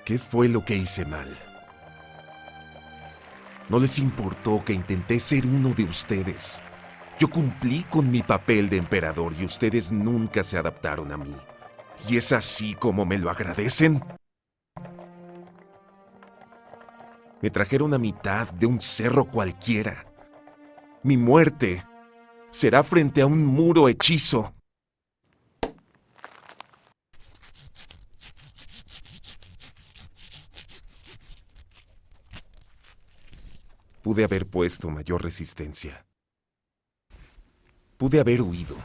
¿Qué fue lo que hice mal? No les importó que intenté ser uno de ustedes. Yo cumplí con mi papel de emperador y ustedes nunca se adaptaron a mí. ¿Y es así como me lo agradecen? Me trajeron a mitad de un cerro cualquiera. Mi muerte será frente a un muro hechizo. Pude haber puesto mayor resistencia. Pude haber huido.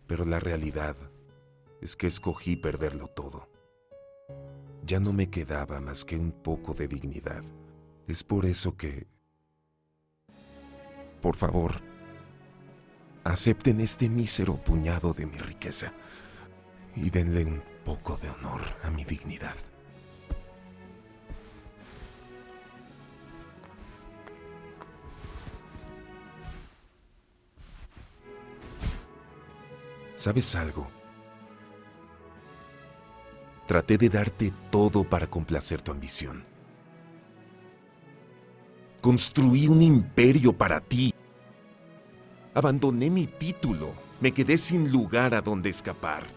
Pero la realidad es que escogí perderlo todo. Ya no me quedaba más que un poco de dignidad. Es por eso que... Por favor, acepten este mísero puñado de mi riqueza y denle un poco de honor a mi dignidad. ¿Sabes algo? Traté de darte todo para complacer tu ambición. Construí un imperio para ti. Abandoné mi título, me quedé sin lugar a donde escapar.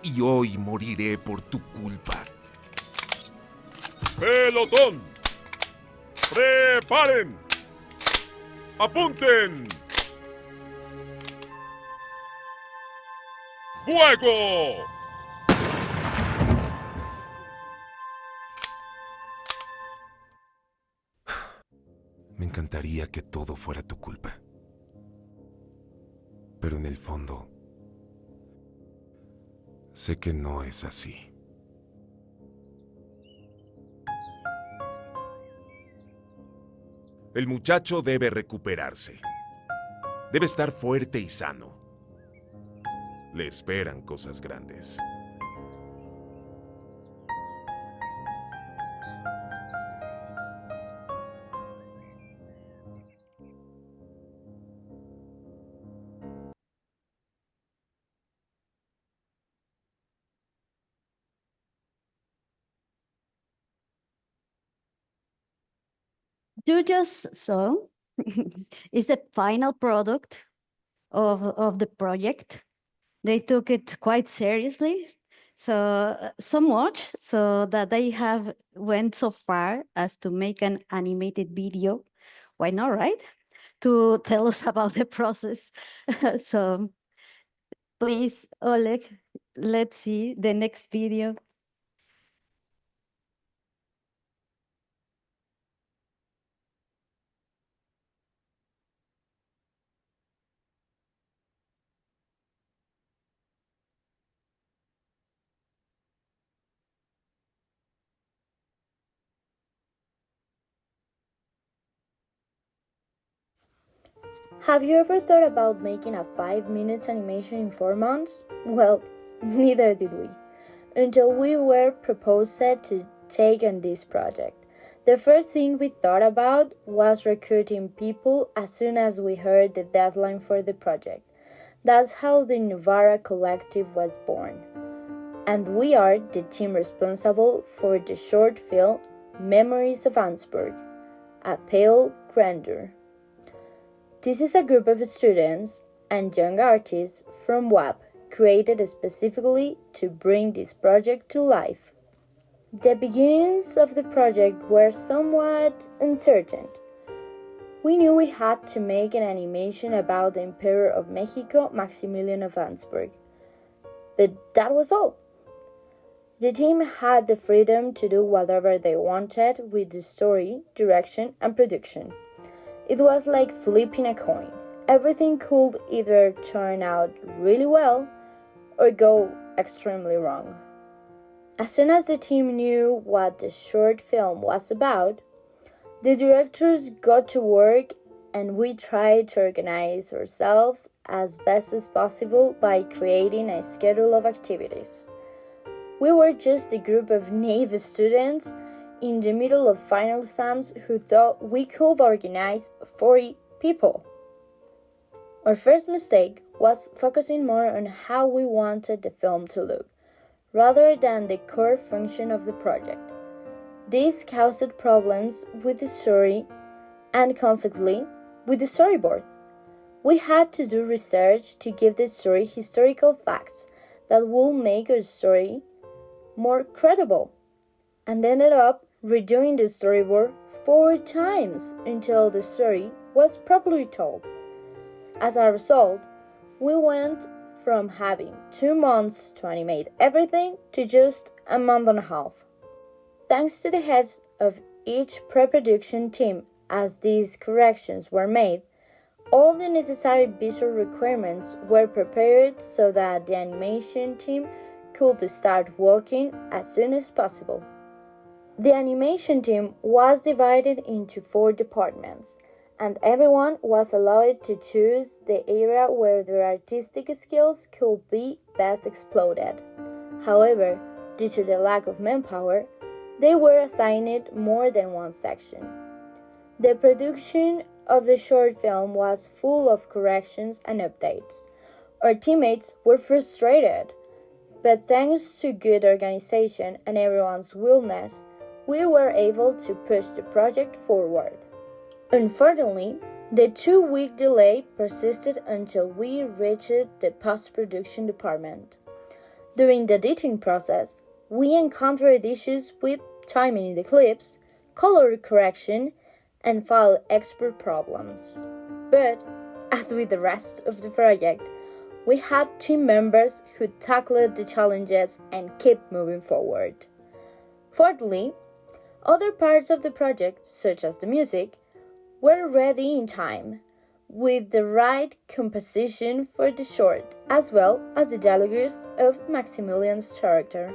Y hoy moriré por tu culpa. ¡Pelotón! ¡Preparen! ¡Apunten! ¡Fuego! Me encantaría que todo fuera tu culpa. Pero en el fondo, sé que no es así. El muchacho debe recuperarse. Debe estar fuerte y sano. Le esperan cosas grandes. you just saw is the final product of the project. They took it quite seriously, so much so that they have went so far as to make an animated video. Why not, right? To tell us about the process. So please, Oleg, let's see the next video. Have you ever thought about making a 5 minutes animation in 4 months? Well, neither did we, until we were proposed to take on this project. The first thing we thought about was recruiting people as soon as we heard the deadline for the project. That's how the Novara Collective was born. And we are the team responsible for the short film Memories of Ansburg, A Pale Grandeur. This is a group of students and young artists from WAP created specifically to bring this project to life. The beginnings of the project were somewhat uncertain. We knew we had to make an animation about the Emperor of Mexico, Maximilian of Habsburg. But that was all. The team had the freedom to do whatever they wanted with the story, direction, and production. It was like flipping a coin. Everything could either turn out really well or go extremely wrong. As soon as the team knew what the short film was about, the directors got to work and we tried to organize ourselves as best as possible by creating a schedule of activities. We were just a group of naive students in the middle of final exams who thought we could organize 40 people. Our first mistake was focusing more on how we wanted the film to look, rather than the core function of the project. This caused problems with the story and consequently with the storyboard. We had to do research to give the story historical facts that would make our story more credible, and ended up redoing the storyboard 4 times until the story was properly told. As a result, we went from having 2 months to animate everything to just a month and a half. Thanks to the heads of each pre-production team, as these corrections were made, all the necessary visual requirements were prepared so that the animation team could start working as soon as possible. The animation team was divided into 4 departments, and everyone was allowed to choose the area where their artistic skills could be best exploited. However, due to the lack of manpower, they were assigned more than one section. The production of the short film was full of corrections and updates. Our teammates were frustrated, but thanks to good organization and everyone's willingness, we were able to push the project forward. Unfortunately, the 2-week delay persisted until we reached the post-production department. During the editing process, we encountered issues with timing in the clips, color correction, and file export problems. But, as with the rest of the project, we had team members who tackled the challenges and kept moving forward. Fortunately, other parts of the project, such as the music, were ready in time, with the right composition for the short, as well as the dialogues of Maximilian's character.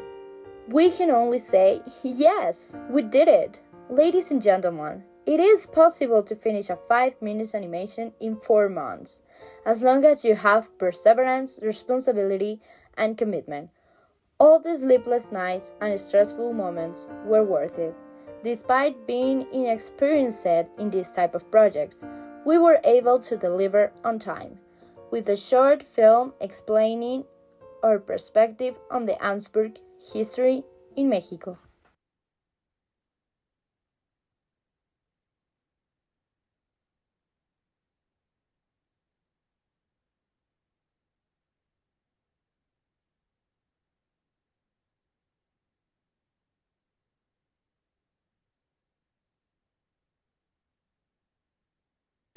We can only say, yes, we did it! Ladies and gentlemen, it is possible to finish a 5-minute animation in 4 months, as long as you have perseverance, responsibility, and commitment. All the sleepless nights and stressful moments were worth it. Despite being inexperienced in this type of projects, we were able to deliver on time, with a short film explaining our perspective on the Habsburg history in Mexico.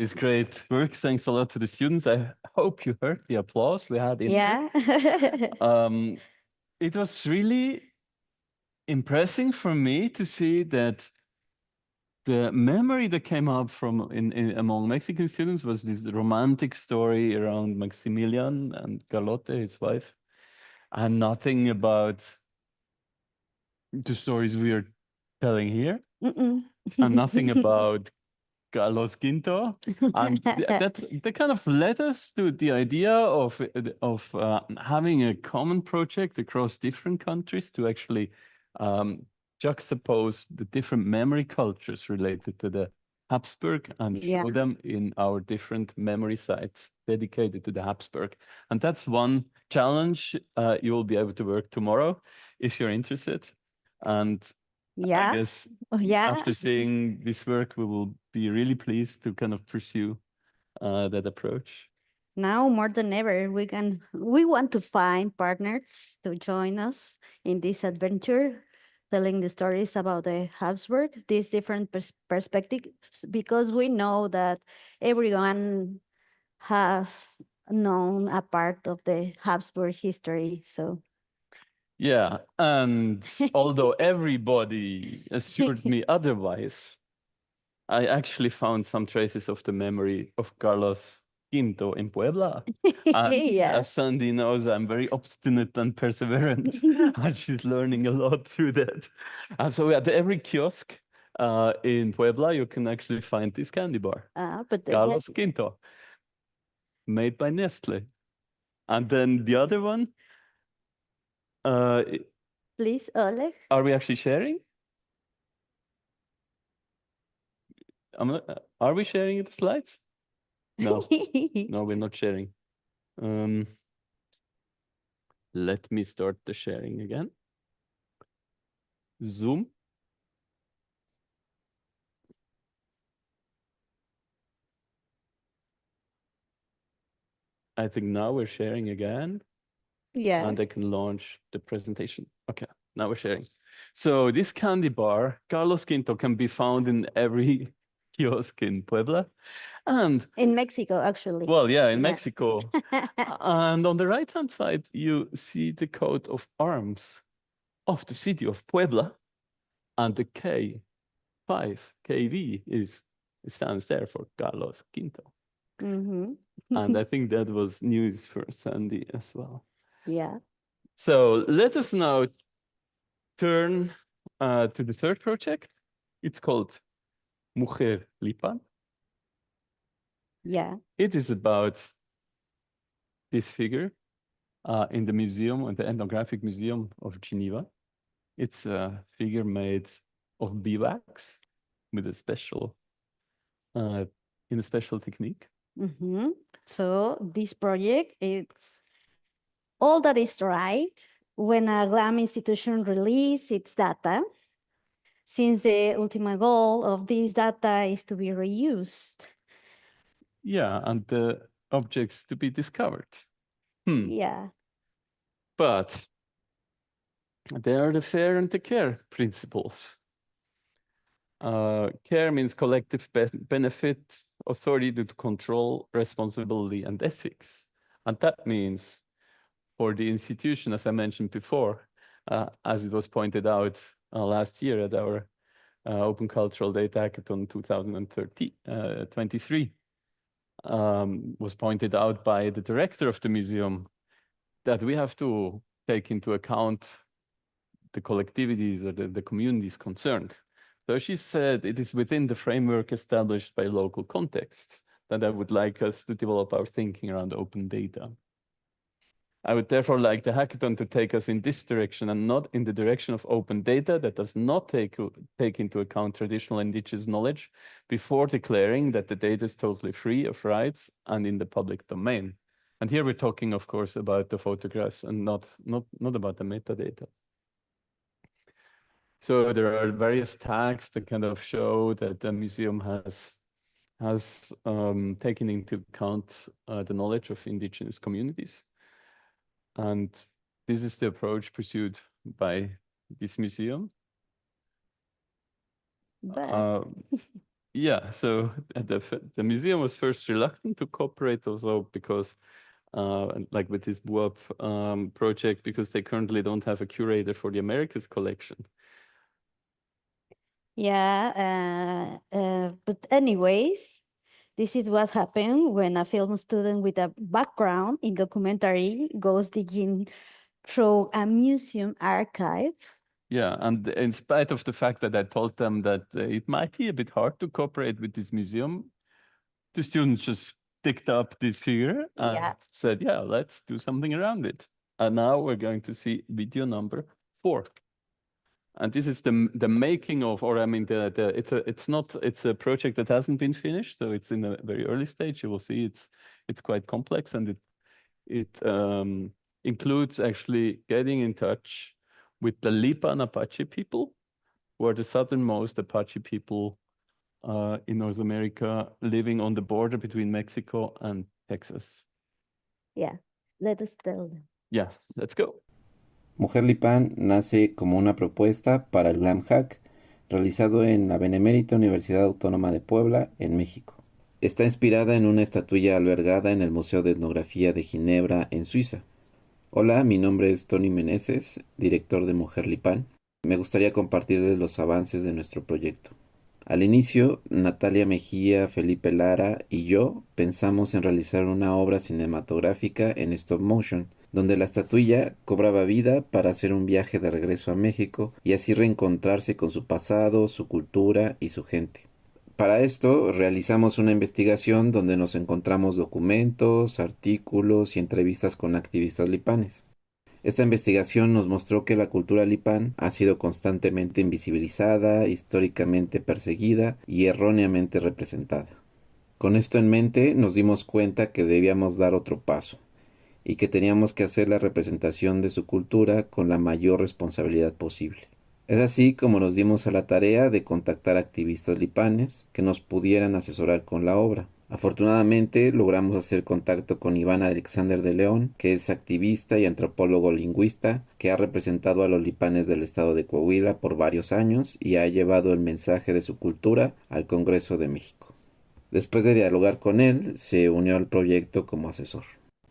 this great work. Thanks a lot to the students. I hope you heard the applause we had in Yeah. there. It was really impressive for me to see that the memory that came up from among Mexican students was this romantic story around Maximilian and Carlotte, his wife, and nothing about the stories we are telling here, and nothing about Carlos Quinto, and that kind of led us to the idea of having a common project across different countries to actually juxtapose the different memory cultures related to the Habsburg and show them in our different memory sites dedicated to the Habsburg. And that's one challenge you will be able to work tomorrow if you're interested. And I guess after seeing this work, we will be really pleased to kind of pursue that approach. Now more than ever, we want to find partners to join us in this adventure, telling the stories about the Habsburg, these different perspectives, because we know that everyone has known a part of the Habsburg history. So yeah, and although everybody assured me otherwise, I actually found some traces of the memory of Carlos Quinto in Puebla. As Sandy knows, I'm very obstinate and perseverant, and she's learning a lot through that. And so at every kiosk in Puebla, you can actually find this candy bar, Carlos Quinto, made by Nestle. And then the other one. Please, Oleg. Are we actually sharing? Are we sharing the slides? No, no, we're not sharing. Let me start the sharing again. Zoom. I think now we're sharing again. Yeah. And I can launch the presentation. Okay, now we're sharing. So this candy bar, Carlos Quinto, can be found in every kiosk in Puebla. And in Mexico, actually. Well, yeah, in Mexico. And on the right-hand side, you see the coat of arms of the city of Puebla. And the K5, KV, stands there for Carlos Quinto. And I think that was news for Sandy as well. Yeah. So let us now turn to the third project. It's called Mujer Lipan. Yeah. It is about this figure in the museum, in the Ethnographic Museum of Geneva. It's a figure made of beeswax with a special, in a special technique. So this project, it's all that is right when a Glam institution releases its data, since the ultimate goal of this data is to be reused. Yeah, and the objects to be discovered. Yeah. But there are the fair and the care principles. Care means collective benefit, authority to control, responsibility, and ethics. And that means for the institution, as I mentioned before, as it was pointed out last year at our Open Cultural Data Hackathon 2023, was pointed out by the director of the museum that we have to take into account the collectivities or the communities concerned. So she said it is within the framework established by local contexts that I would like us to develop our thinking around open data. I would therefore like the hackathon to take us in this direction and not in the direction of open data that does not take into account traditional indigenous knowledge before declaring that the data is totally free of rights and in the public domain. And here we're talking, of course, about the photographs and not about the metadata. So there are various tags that kind of show that the museum has taken into account the knowledge of indigenous communities. And this is the approach pursued by this museum. Yeah, so the museum was first reluctant to cooperate also because like with this WUP project, because they currently don't have a curator for the Americas collection. Yeah, but anyways, this is what happened when a film student with a background in documentary goes digging through a museum archive. Yeah, and in spite of the fact that I told them that it might be a bit hard to cooperate with this museum, the students just picked up this figure and said, yeah, let's do something around it. And now we're going to see video number 4. And this is the making of, or I mean, it's a project that hasn't been finished, so it's in a very early stage. You will see it's quite complex, and it includes actually getting in touch with the Lipan Apache people, who are the southernmost Apache people in North America, living on the border between Mexico and Texas. Yeah, let us tell them. Yeah, let's go. Mujer Lipan nace como una propuesta para el Glam Hack, realizado en la Benemérita Universidad Autónoma de Puebla, en México. Está inspirada en una estatuilla albergada en el Museo de Etnografía de Ginebra, en Suiza. Hola, mi nombre es Tony Meneses, director de Mujer Lipan. Me gustaría compartirles los avances de nuestro proyecto. Al inicio, Natalia Mejía, Felipe Lara y yo pensamos en realizar una obra cinematográfica en stop motion, donde la estatuilla cobraba vida para hacer un viaje de regreso a México y así reencontrarse con su pasado, su cultura y su gente. Para esto realizamos una investigación donde nos encontramos documentos, artículos y entrevistas con activistas lipanes. Esta investigación nos mostró que la cultura lipán ha sido constantemente invisibilizada, históricamente perseguida y erróneamente representada. Con esto en mente nos dimos cuenta que debíamos dar otro paso y que teníamos que hacer la representación de su cultura con la mayor responsabilidad posible. Es así como nos dimos a la tarea de contactar activistas lipanes que nos pudieran asesorar con la obra. Afortunadamente logramos hacer contacto con Iván Alexander de León, que es activista y antropólogo lingüista, que ha representado a los lipanes del estado de Coahuila por varios años y ha llevado el mensaje de su cultura al Congreso de México. Después de dialogar con él, se unió al proyecto como asesor.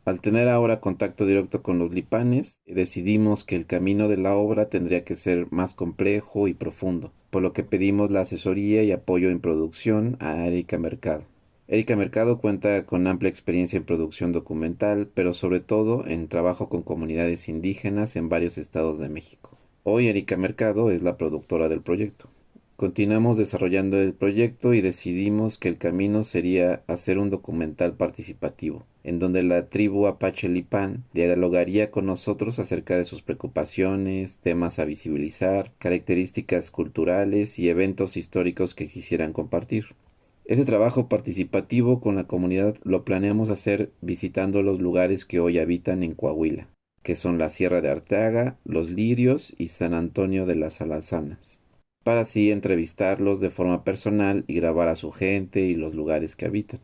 Al tener ahora contacto directo con los lipanes, decidimos que el camino de la obra tendría que ser más complejo y profundo, por lo que pedimos la asesoría y apoyo en producción a Erika Mercado. Erika Mercado cuenta con amplia experiencia en producción documental, pero sobre todo en trabajo con comunidades indígenas en varios estados de México. Hoy Erika Mercado es la productora del proyecto. Continuamos desarrollando el proyecto y decidimos que el camino sería hacer un documental participativo, en donde la tribu Apache Lipan dialogaría con nosotros acerca de sus preocupaciones, temas a visibilizar, características culturales y eventos históricos que quisieran compartir. Este trabajo participativo con la comunidad lo planeamos hacer visitando los lugares que hoy habitan en Coahuila, que son la Sierra de Arteaga, Los Lirios y San Antonio de las Alazanas, para así entrevistarlos de forma personal y grabar a su gente y los lugares que habitan.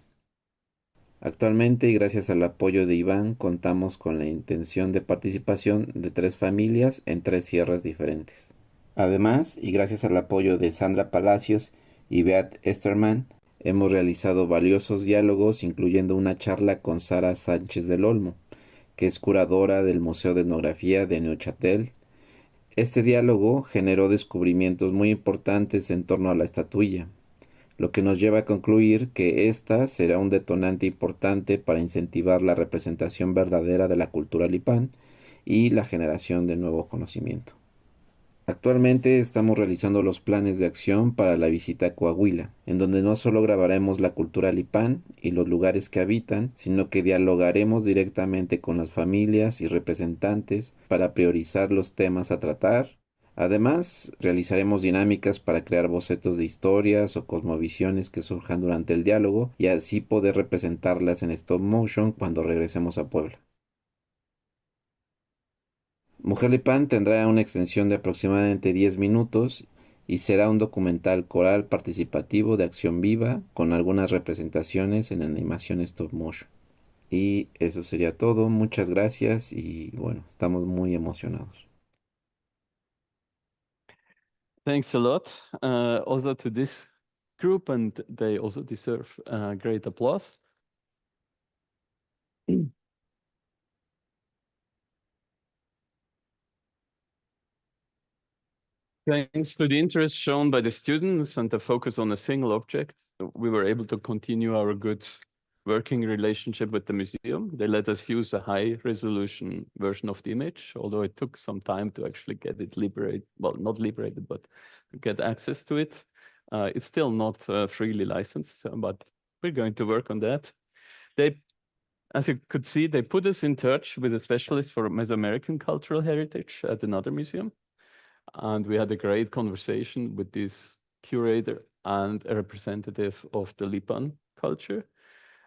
Actualmente, y gracias al apoyo de Iván, contamos con la intención de participación de 3 familias en 3 sierras diferentes. Además, y gracias al apoyo de Sandra Palacios y Beat Esterman, hemos realizado valiosos diálogos, incluyendo una charla con Sara Sánchez del Olmo, que es curadora del Museo de Etnografía de Neuchatel. Este diálogo generó descubrimientos muy importantes en torno a la estatuilla, lo que nos lleva a concluir que esta será un detonante importante para incentivar la representación verdadera de la cultura lipán y la generación de nuevo conocimiento. Actualmente estamos realizando los planes de acción para la visita a Coahuila, en donde no solo grabaremos la cultura lipán y los lugares que habitan, sino que dialogaremos directamente con las familias y representantes para priorizar los temas a tratar. Además, realizaremos dinámicas para crear bocetos de historias o cosmovisiones que surjan durante el diálogo y así poder representarlas en stop motion cuando regresemos a Puebla. Mujer Lipán tendrá una extensión de aproximadamente 10 minutos y será un documental coral participativo de acción viva con algunas representaciones en animación stop motion. Y eso sería todo. Muchas gracias y bueno, estamos muy emocionados. Thanks a lot. Also to this group, and they also deserve great applause. Thanks to the interest shown by the students and the focus on a single object, we were able to continue our good working relationship with the museum. They let us use a high-resolution version of the image, although it took some time to actually get it liberated, well, not liberated, but get access to it. It's still not freely licensed, but we're going to work on that. They, as you could see, they put us in touch with a specialist for Mesoamerican cultural heritage at another museum. And we had a great conversation with this curator and a representative of the Lipan culture.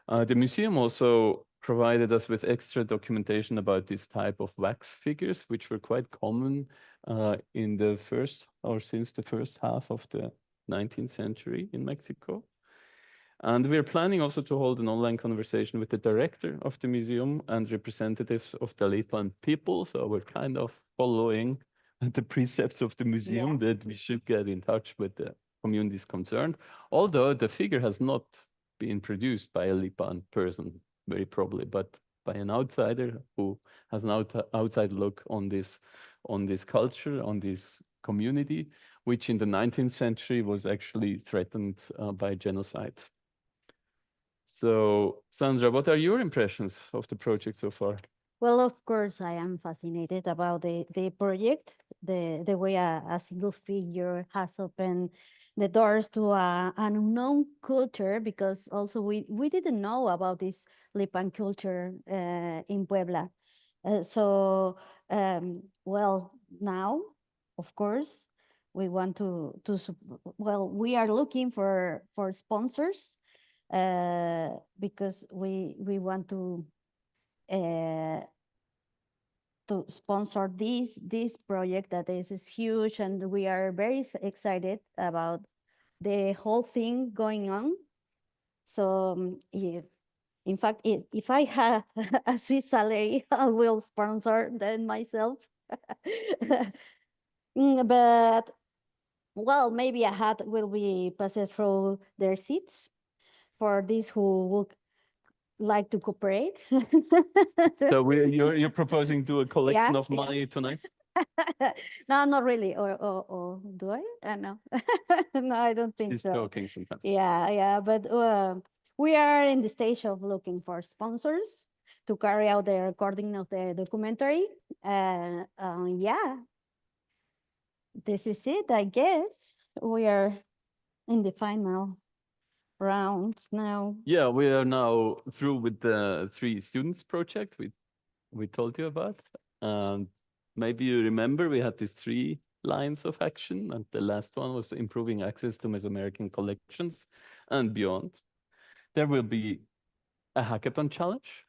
The museum also provided us with extra documentation about this type of wax figures, which were quite common in the first, or since the first half of the 19th century in Mexico. And we're planning also to hold an online conversation with the director of the museum and representatives of the Lipan people. So we're kind of following the precepts of the museum that we should get in touch with the communities concerned. Although the figure has not been produced by a Lipan person, very probably, but by an outsider who has an outside look on this culture, on this community, which in the 19th century was actually threatened by genocide. So, Sandra, what are your impressions of the project so far? Well, of course, I am fascinated about the project, the way a single figure has opened the doors to an unknown culture, because also we didn't know about this Lipan culture in Puebla. Well, now, of course, we want well, we are looking for sponsors because we want to sponsor this project that is huge, and we are very excited about the whole thing going on. So in fact, if I have a Swiss salary, I will sponsor them myself. But well, maybe a hat will be passed through their seats for these who would like to cooperate. So you're proposing to a collection of money tonight? No, not really. Or do I? I don't know. No, I don't think He's so. joking sometimes. Yeah, but we are in the stage of looking for sponsors to carry out the recording of the documentary. Yeah, this is it, I guess. We are in the final round now. Yeah, we are now through with the 3 students project we told you about. And maybe you remember we had these 3 lines of action, and the last one was improving access to Mesoamerican collections and beyond. There will be a hackathon challenge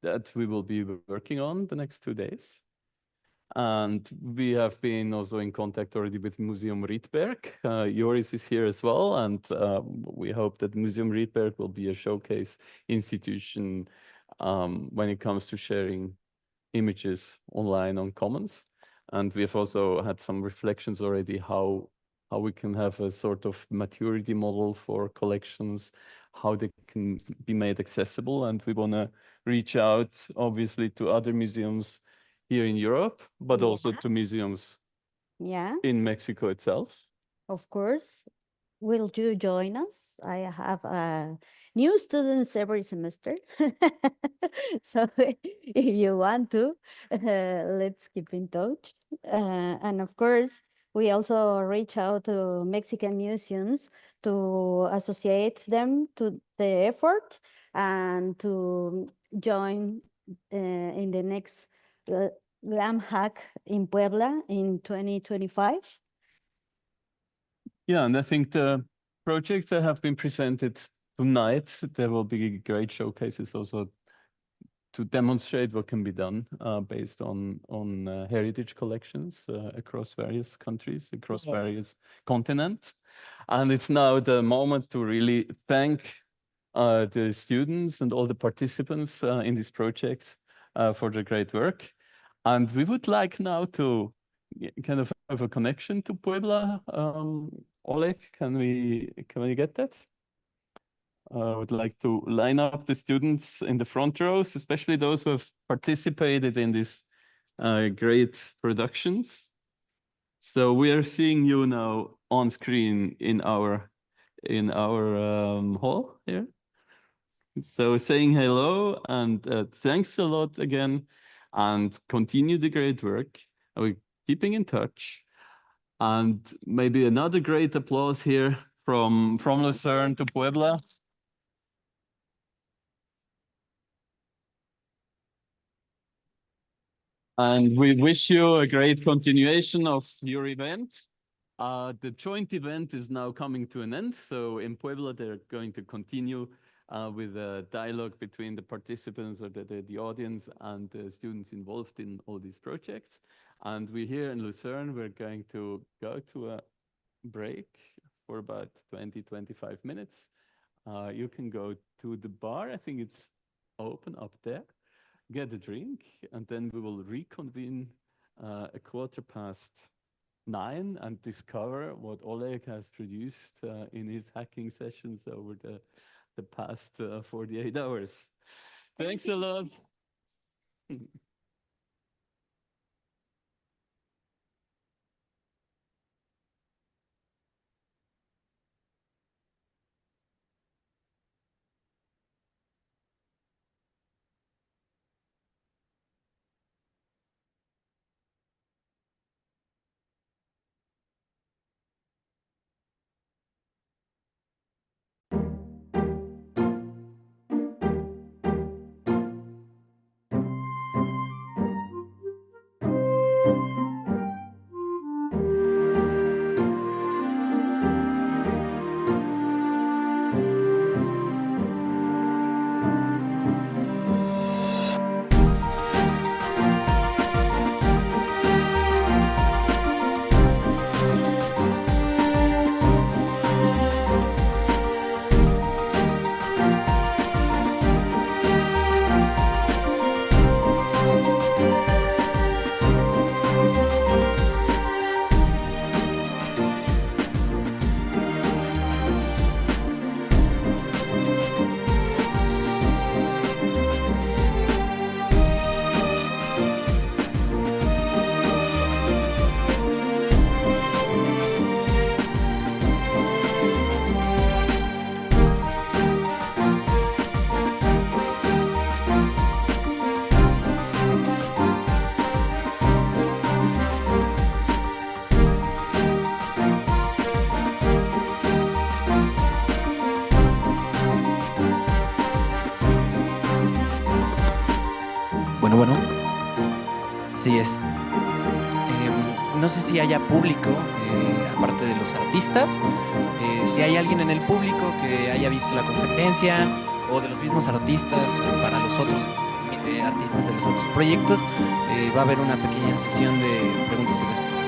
that we will be working on the next 2 days. And we have been also in contact already with Museum Riedberg. Joris is here as well, and we hope that Museum Riedberg will be a showcase institution when it comes to sharing images online on Commons. And we have also had some reflections already how we can have a sort of maturity model for collections, how they can be made accessible. And we want to reach out, obviously, to other museums here in Europe, but also to museums in Mexico itself. Of course. Will you join us? I have new students every semester. So if you want to, let's keep in touch. And of course, we also reach out to Mexican museums to associate them to the effort and to join in the next Glam Hack in Puebla in 2025. Yeah, and I think the projects that have been presented tonight, there will be great showcases also to demonstrate what can be done based on heritage collections across various countries, across various continents. And it's now the moment to really thank the students and all the participants in these projects for the great work. And we would like now to kind of have a connection to Puebla Oleg, can we get that? I would like to line up the students in the front rows, especially those who have participated in these great productions. So we are seeing you now on screen in our hall here. So saying hello and thanks a lot again, and continue the great work. We're keeping in touch, and maybe another great applause here from Lucerne to Puebla. And we wish you a great continuation of your event. The joint event is now coming to an end. So in Puebla, they're going to continue with a dialogue between the participants or the audience and the students involved in all these projects. And we here in Lucerne, we're going to go to a break for about 20-25 minutes. You can go to the bar. I think it's open up there. Get a drink, and then we will reconvene 9:15 and discover what Oleg has produced in his hacking sessions over the past 48 hours. Thanks a lot. Bueno, sí es. No sé si haya público, aparte de los artistas, si hay alguien en el público que haya visto la conferencia o de los mismos artistas para los otros artistas de los otros proyectos, va a haber una pequeña sesión de preguntas y respuestas.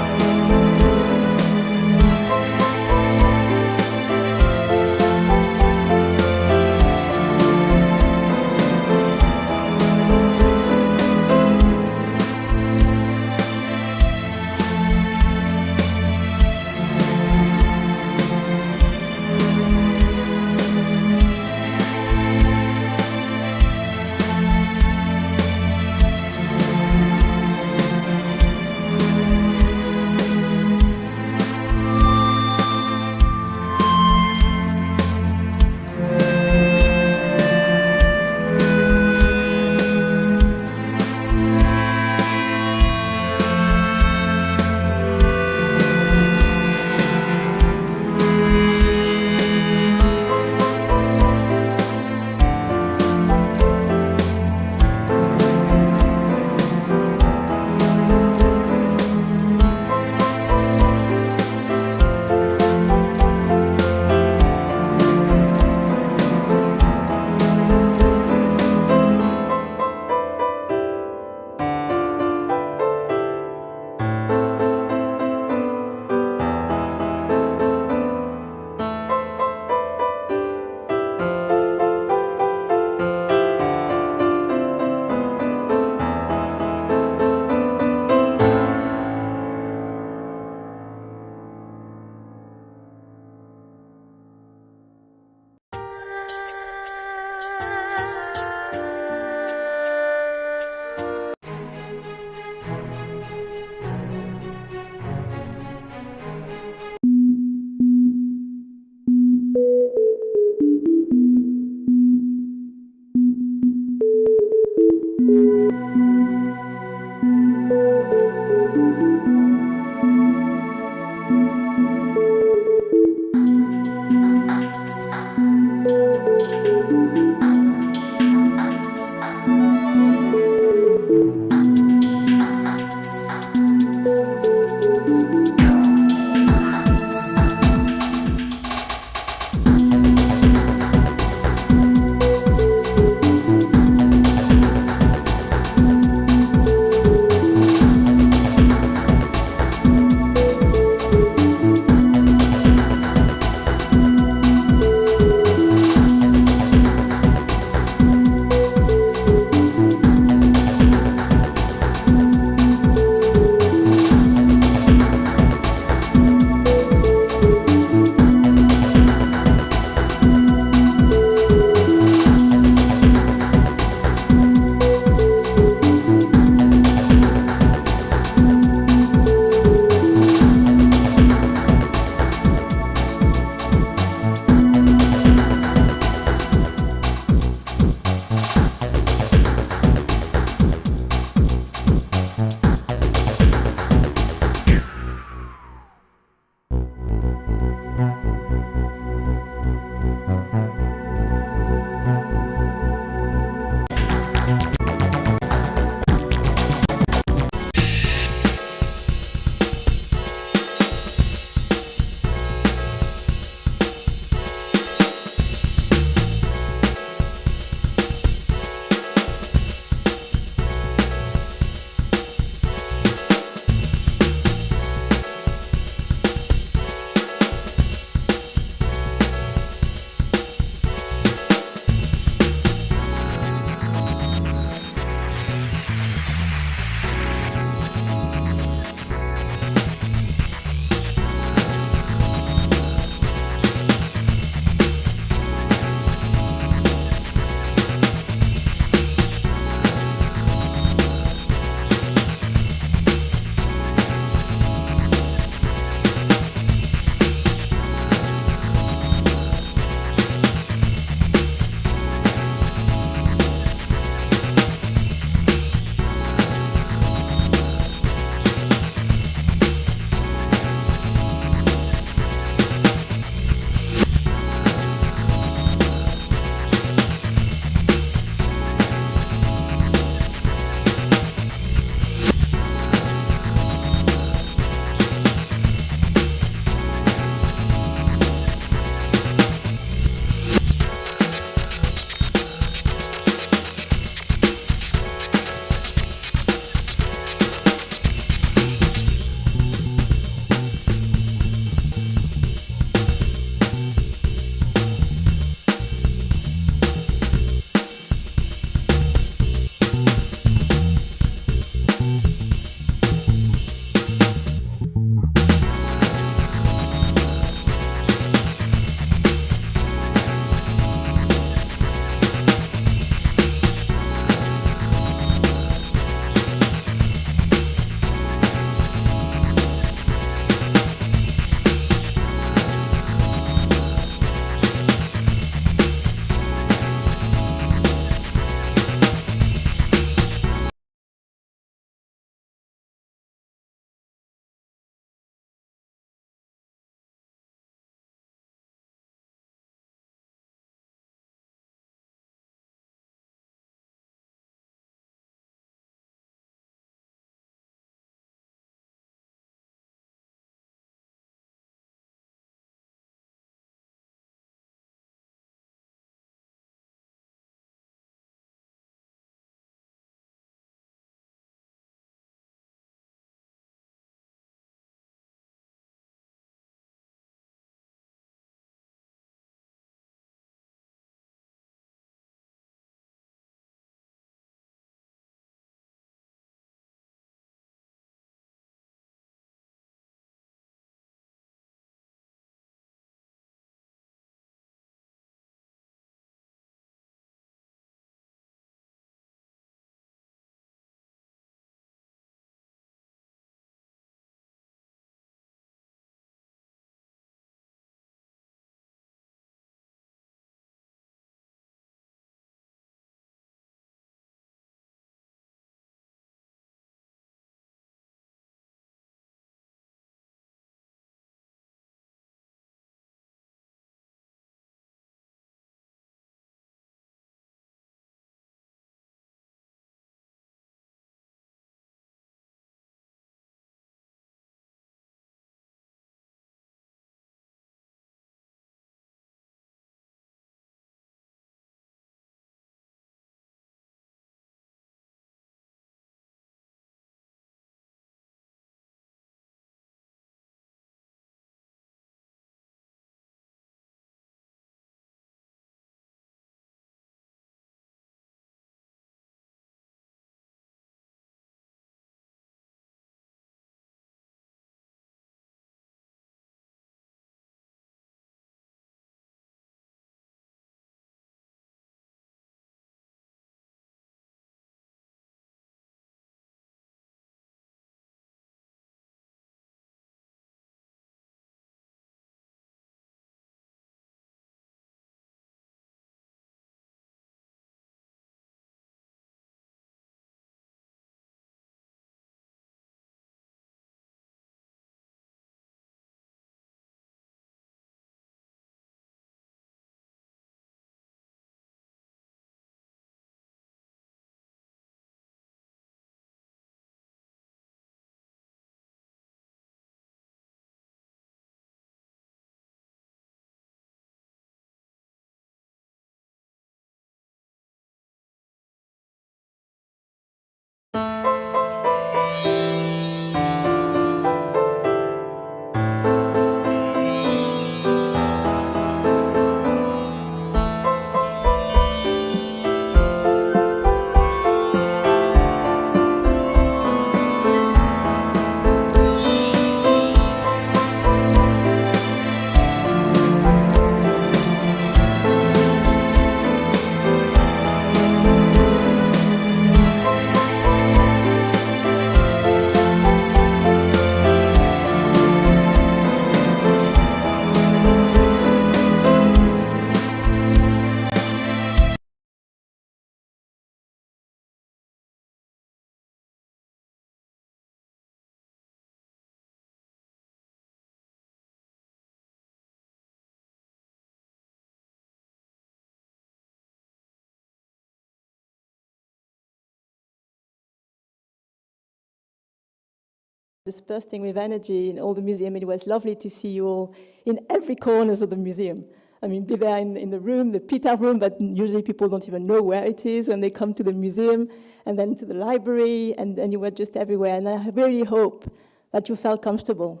Just bursting with energy in all the museum. It was lovely to see you all in every corner of the museum. I mean, be there in the room, the Peter room, but usually people don't even know where it is when they come to the museum, and then to the library, and you were just everywhere. And I really hope that you felt comfortable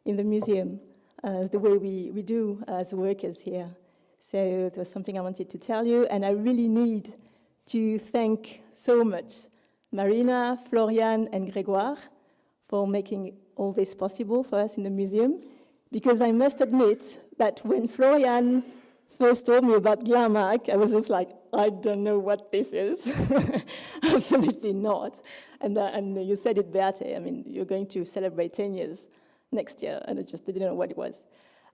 in the museum, the way we do as workers here. So it was something I wanted to tell you, and I really need to thank so much Marina, Florian, and Grégoire for making all this possible for us in the museum, because I must admit that when Florian first told me about Glam, I was just like, I don't know what this is. Absolutely not. And you said it, Beate, I mean, you're going to celebrate 10 years next year, and I just didn't know what it was.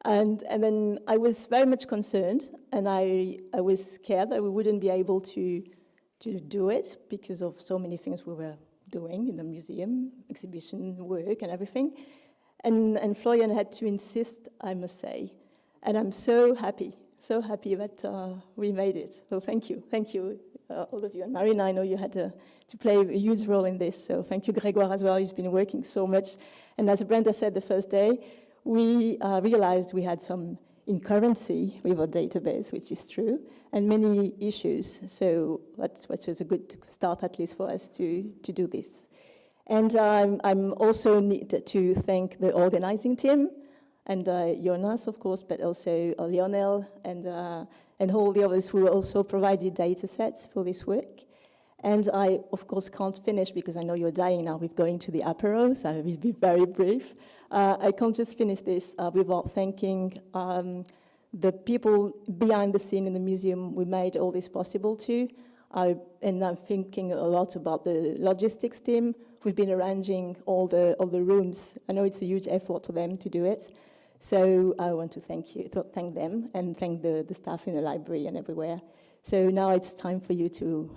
And then I was very much concerned, and I was scared that we wouldn't be able to do it because of so many things we were doing in the museum, exhibition work and everything. And Florian had to insist, I must say. And I'm so happy that we made it. So thank you, all of you. And Marina, I know you had to play a huge role in this, so thank you, Grégoire, as well. He's been working so much. And as Brenda said the first day, we realized we had some incurrency with our database, which is true, and many issues. So that was a good start, at least for us, to do this. And I'm also need to thank the organizing team, and Jonas, of course, but also Lionel and all the others who also provided data sets for this work. And I, of course, can't finish, because I know you're dying now with going to the apéro, so I will be very brief. I can't just finish this without thanking the people behind the scene in the museum who made all this possible too. And I'm thinking a lot about the logistics team. We've been arranging all the rooms. I know it's a huge effort for them to do it. So I want to thank them, and thank the staff in the library and everywhere. So now it's time for you to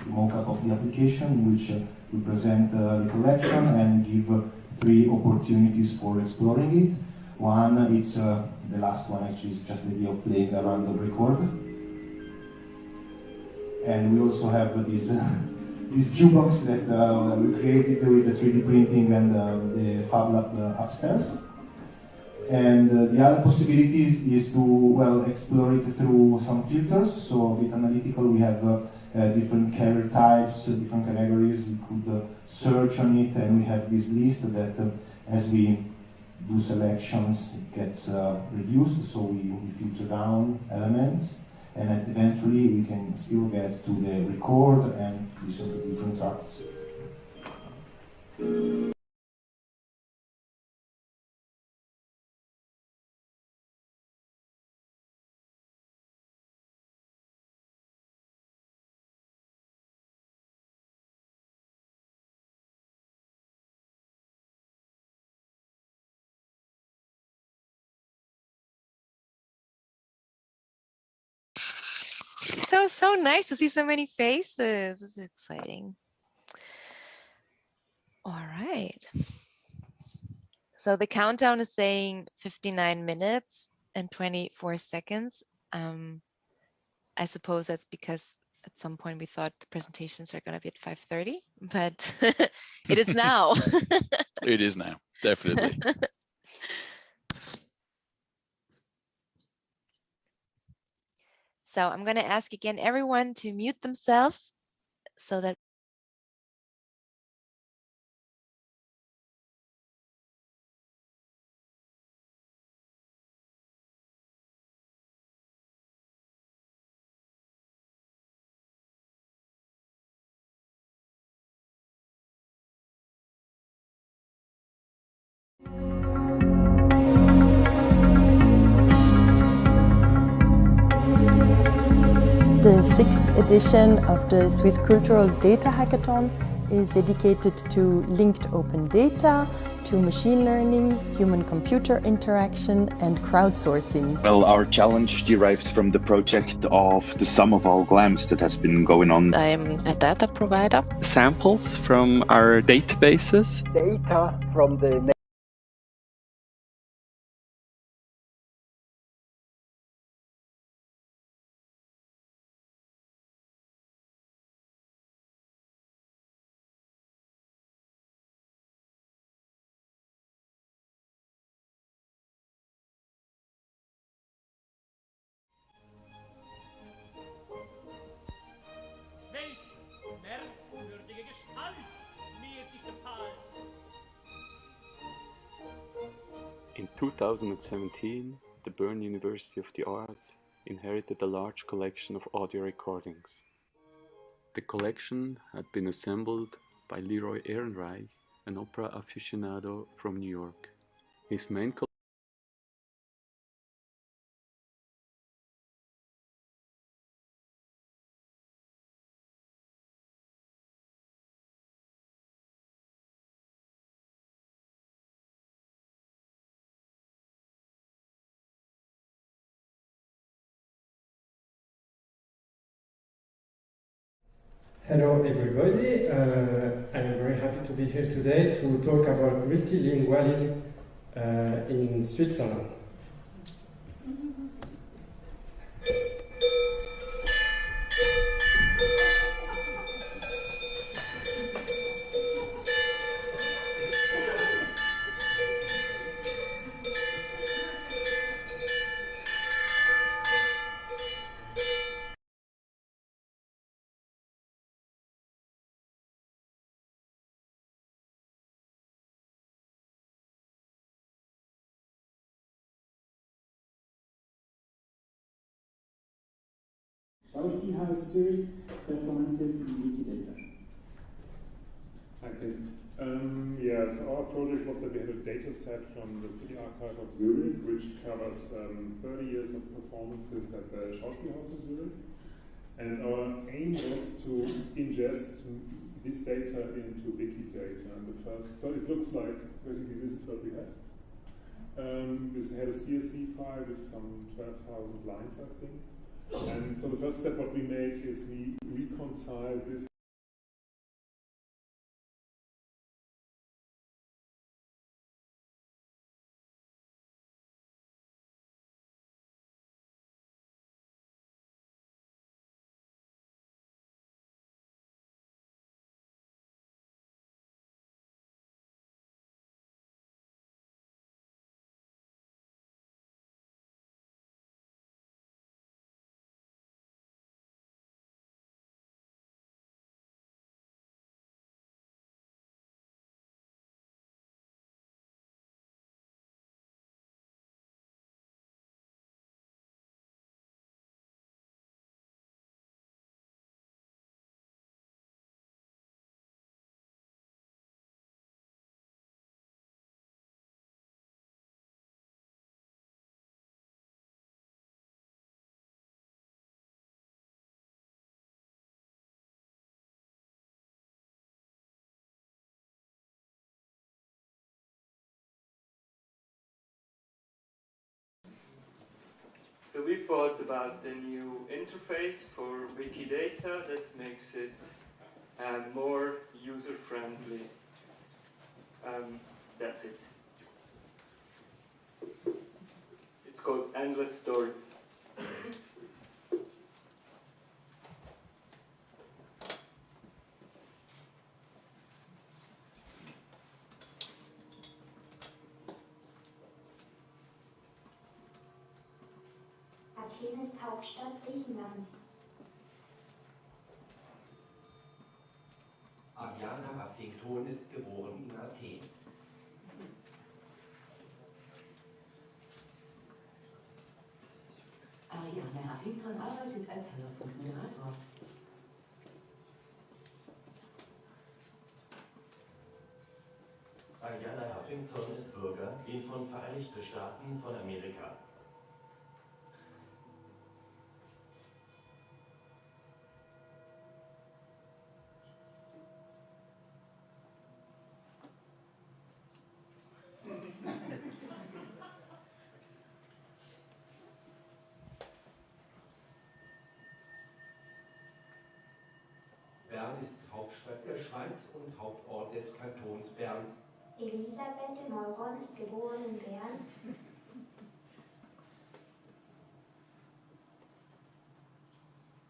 mock-up of the application, in which we present the collection and give 3 opportunities for exploring it. One, it's the last one actually, is just the idea of playing a random record. And we also have this jukebox that we created with the 3D printing and the Fab Lab upstairs. And the other possibilities is to, well, explore it through some filters. So a bit analytical, we have different carrier types, different categories. We could search on it, and we have this list that as we do selections, it gets reduced. So we filter down elements, and eventually we can still get to the record and listen to different tracks. So nice to see so many faces. This is exciting. All right. So the countdown is saying 59 minutes and 24 seconds. I suppose that's because at some point we thought the presentations are going to be at 5:30, but it is now. It is now, definitely. So I'm going to ask again everyone to mute themselves so that The 6th edition of the Swiss Cultural Data Hackathon is dedicated to linked open data, to machine learning, human-computer interaction, and crowdsourcing. Well, our challenge derives from the project of the sum of all GLAMs that has been going on. I'm a data provider. Samples from our databases. Data from the In 2017, the Bern University of the Arts inherited a large collection of audio recordings. The collection had been assembled by Leroy Ehrenreich, an opera aficionado from New York. His main Hello everybody, I am very happy to be here today to talk about multilingualism in Switzerland. Schauspielhaus Zürich, performances in Wikidata. Okay. Yes, our project was that we had a data set from the City Archive of Zurich, which covers 30 years of performances at the Schauspielhaus in Zurich. And our aim was to ingest this data into Wikidata. And so it looks like basically this is what we had. We had a CSV file with some 12,000 lines, I think. And so the first step what we make is we reconcile this. So we thought about the new interface for Wikidata that makes it more user-friendly. That's it. It's called Endless Story. Athen ist Hauptstadt Griechenlands. Ariana Huffington ist geboren in Athen. Ariana Huffington arbeitet als Hörfunkmoderator. Ariana Huffington ist Bürgerin von Vereinigten Staaten von Amerika. Lucerne ist Hauptstadt der Schweiz und Hauptort des Kantons Bern. Elisabeth de Meuron ist geboren in Bern.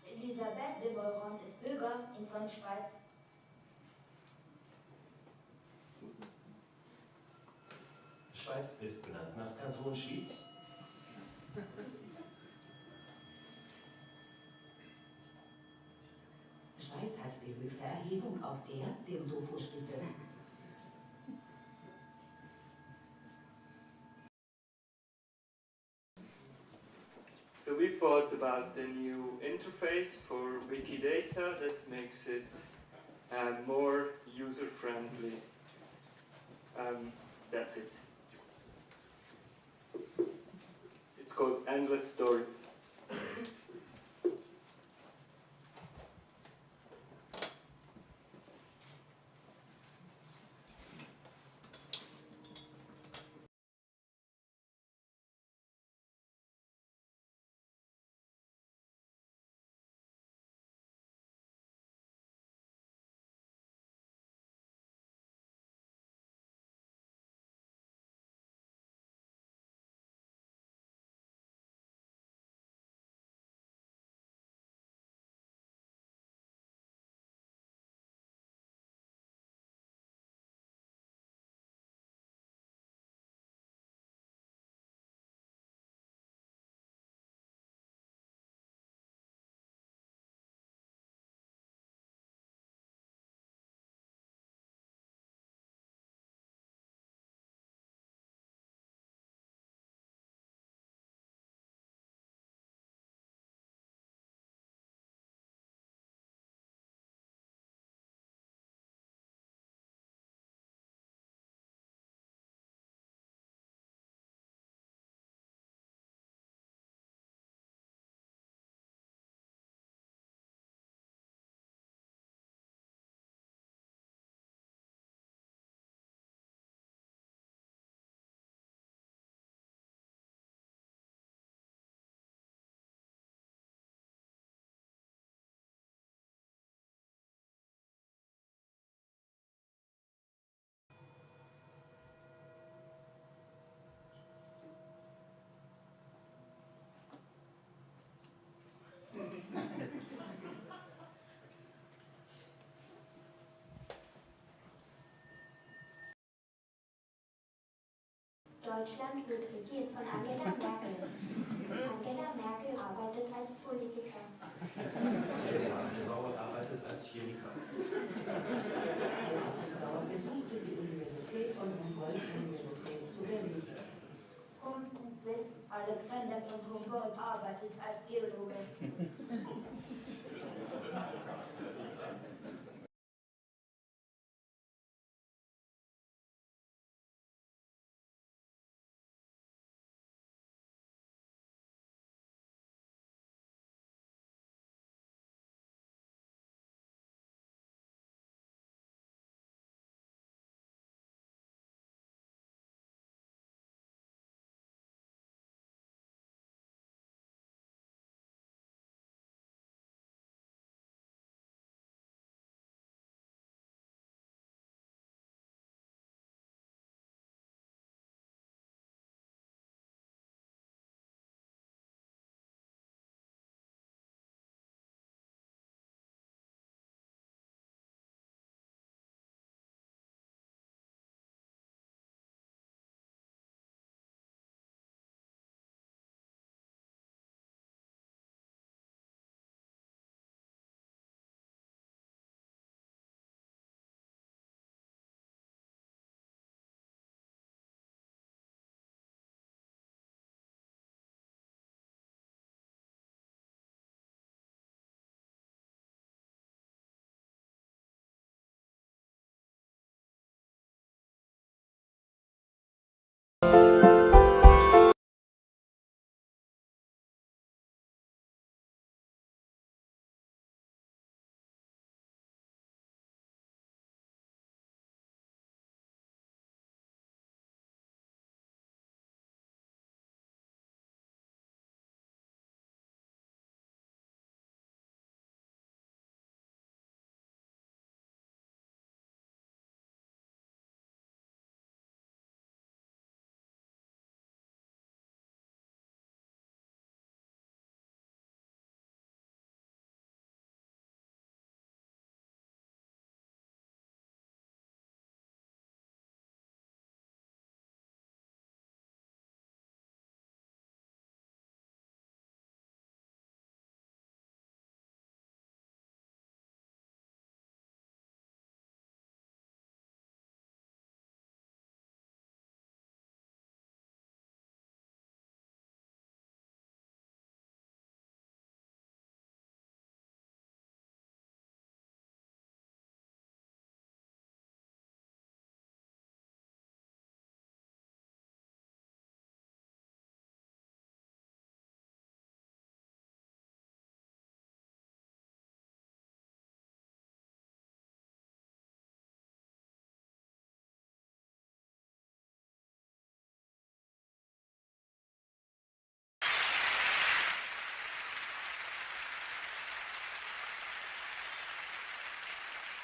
Elisabeth de Meuron ist Bürgerin von Schweiz. Schweiz ist benannt nach Kanton Schwyz. Schweiz hat die höchste Erhebung auf der Tofu-Spitze. So we thought about the new interface for Wikidata that makes it more user-friendly. That's it. It's called Endless Story. Deutschland wird regiert von Angela Merkel. Angela Merkel arbeitet als Politiker. Joachim Sauer arbeitet als Chemiker. Joachim Sauer besuchte die Universität und Humboldt-Universität zu Berlin. Alexander von Humboldt arbeitet als Geologe.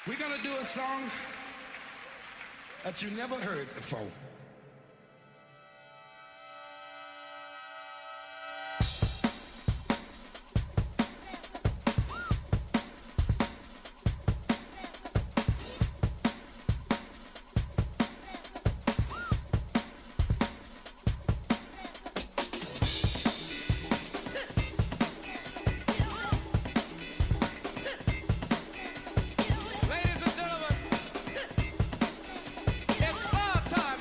We're gonna do a song that you never heard before. Ladies and gentlemen, it's our time.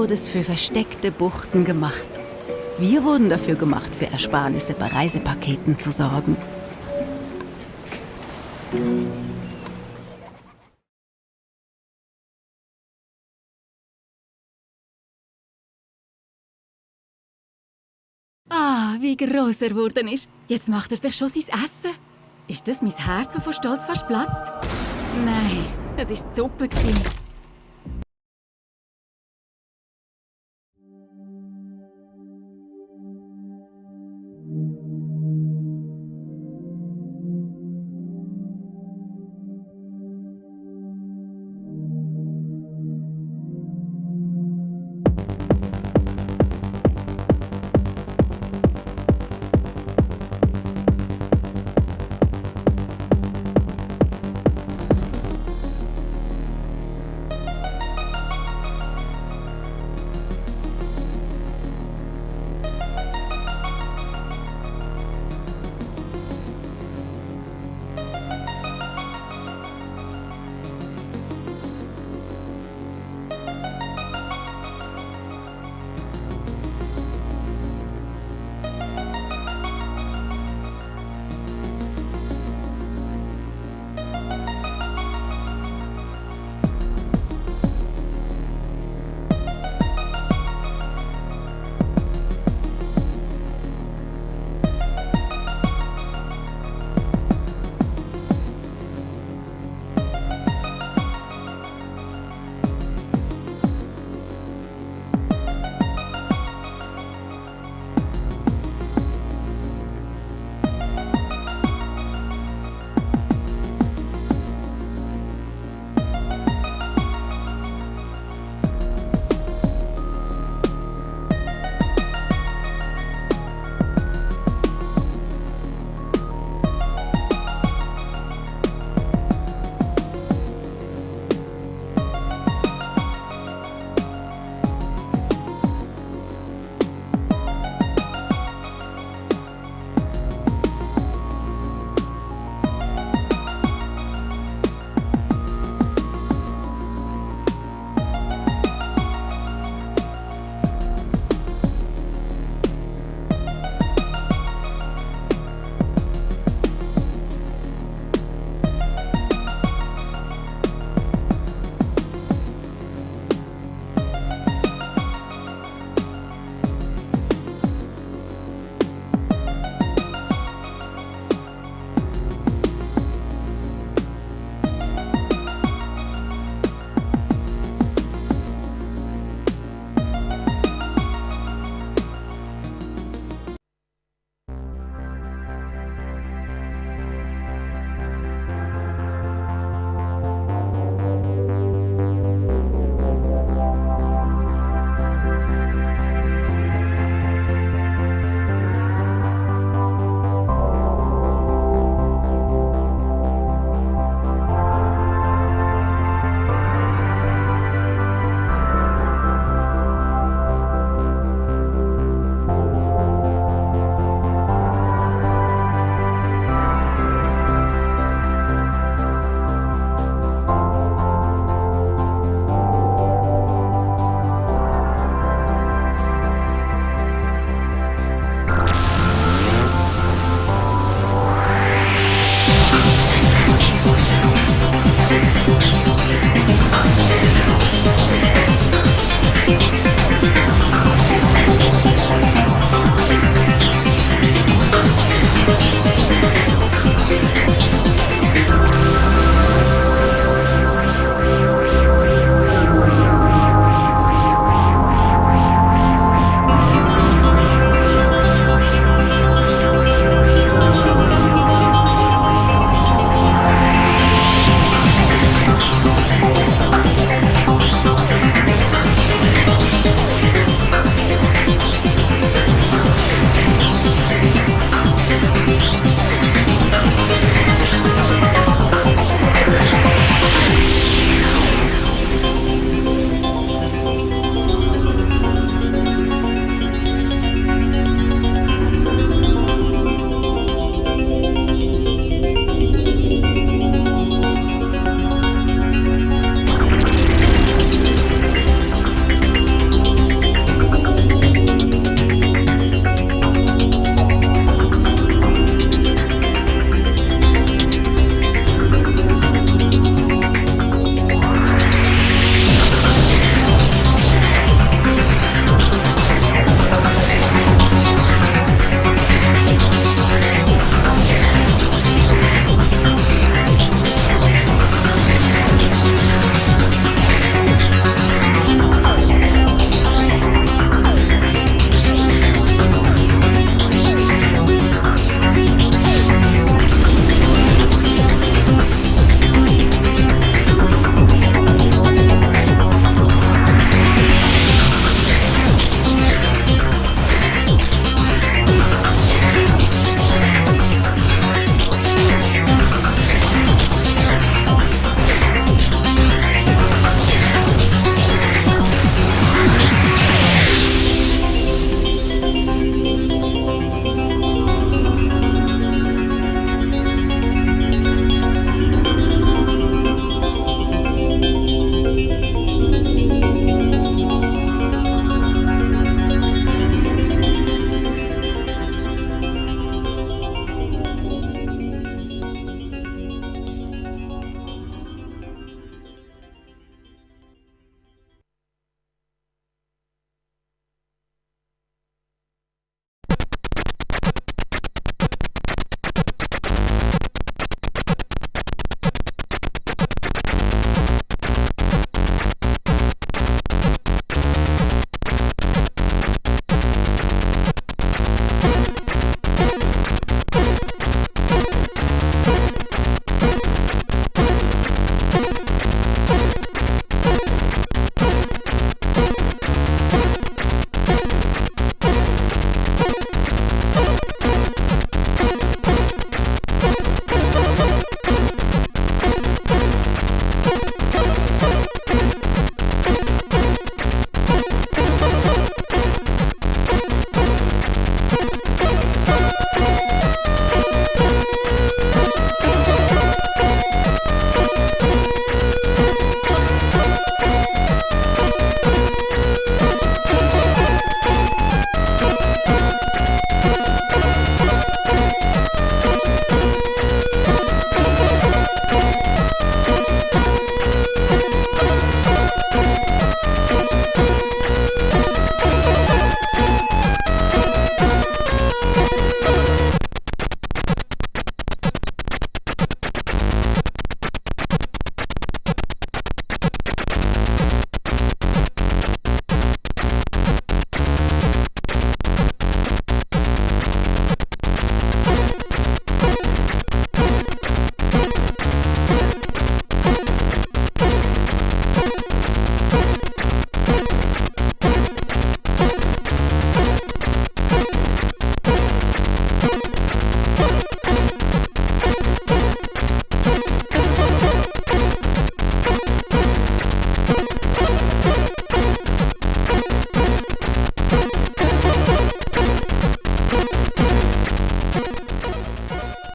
wurdest für versteckte Buchten gemacht. Wir wurden dafür gemacht, für Ersparnisse bei Reisepaketen zu sorgen. Ah, wie gross er geworden ist. Jetzt macht er sich schon sein Essen. Ist das mein Herz, das vor Stolz fast platzt? Nein, es war die Suppe.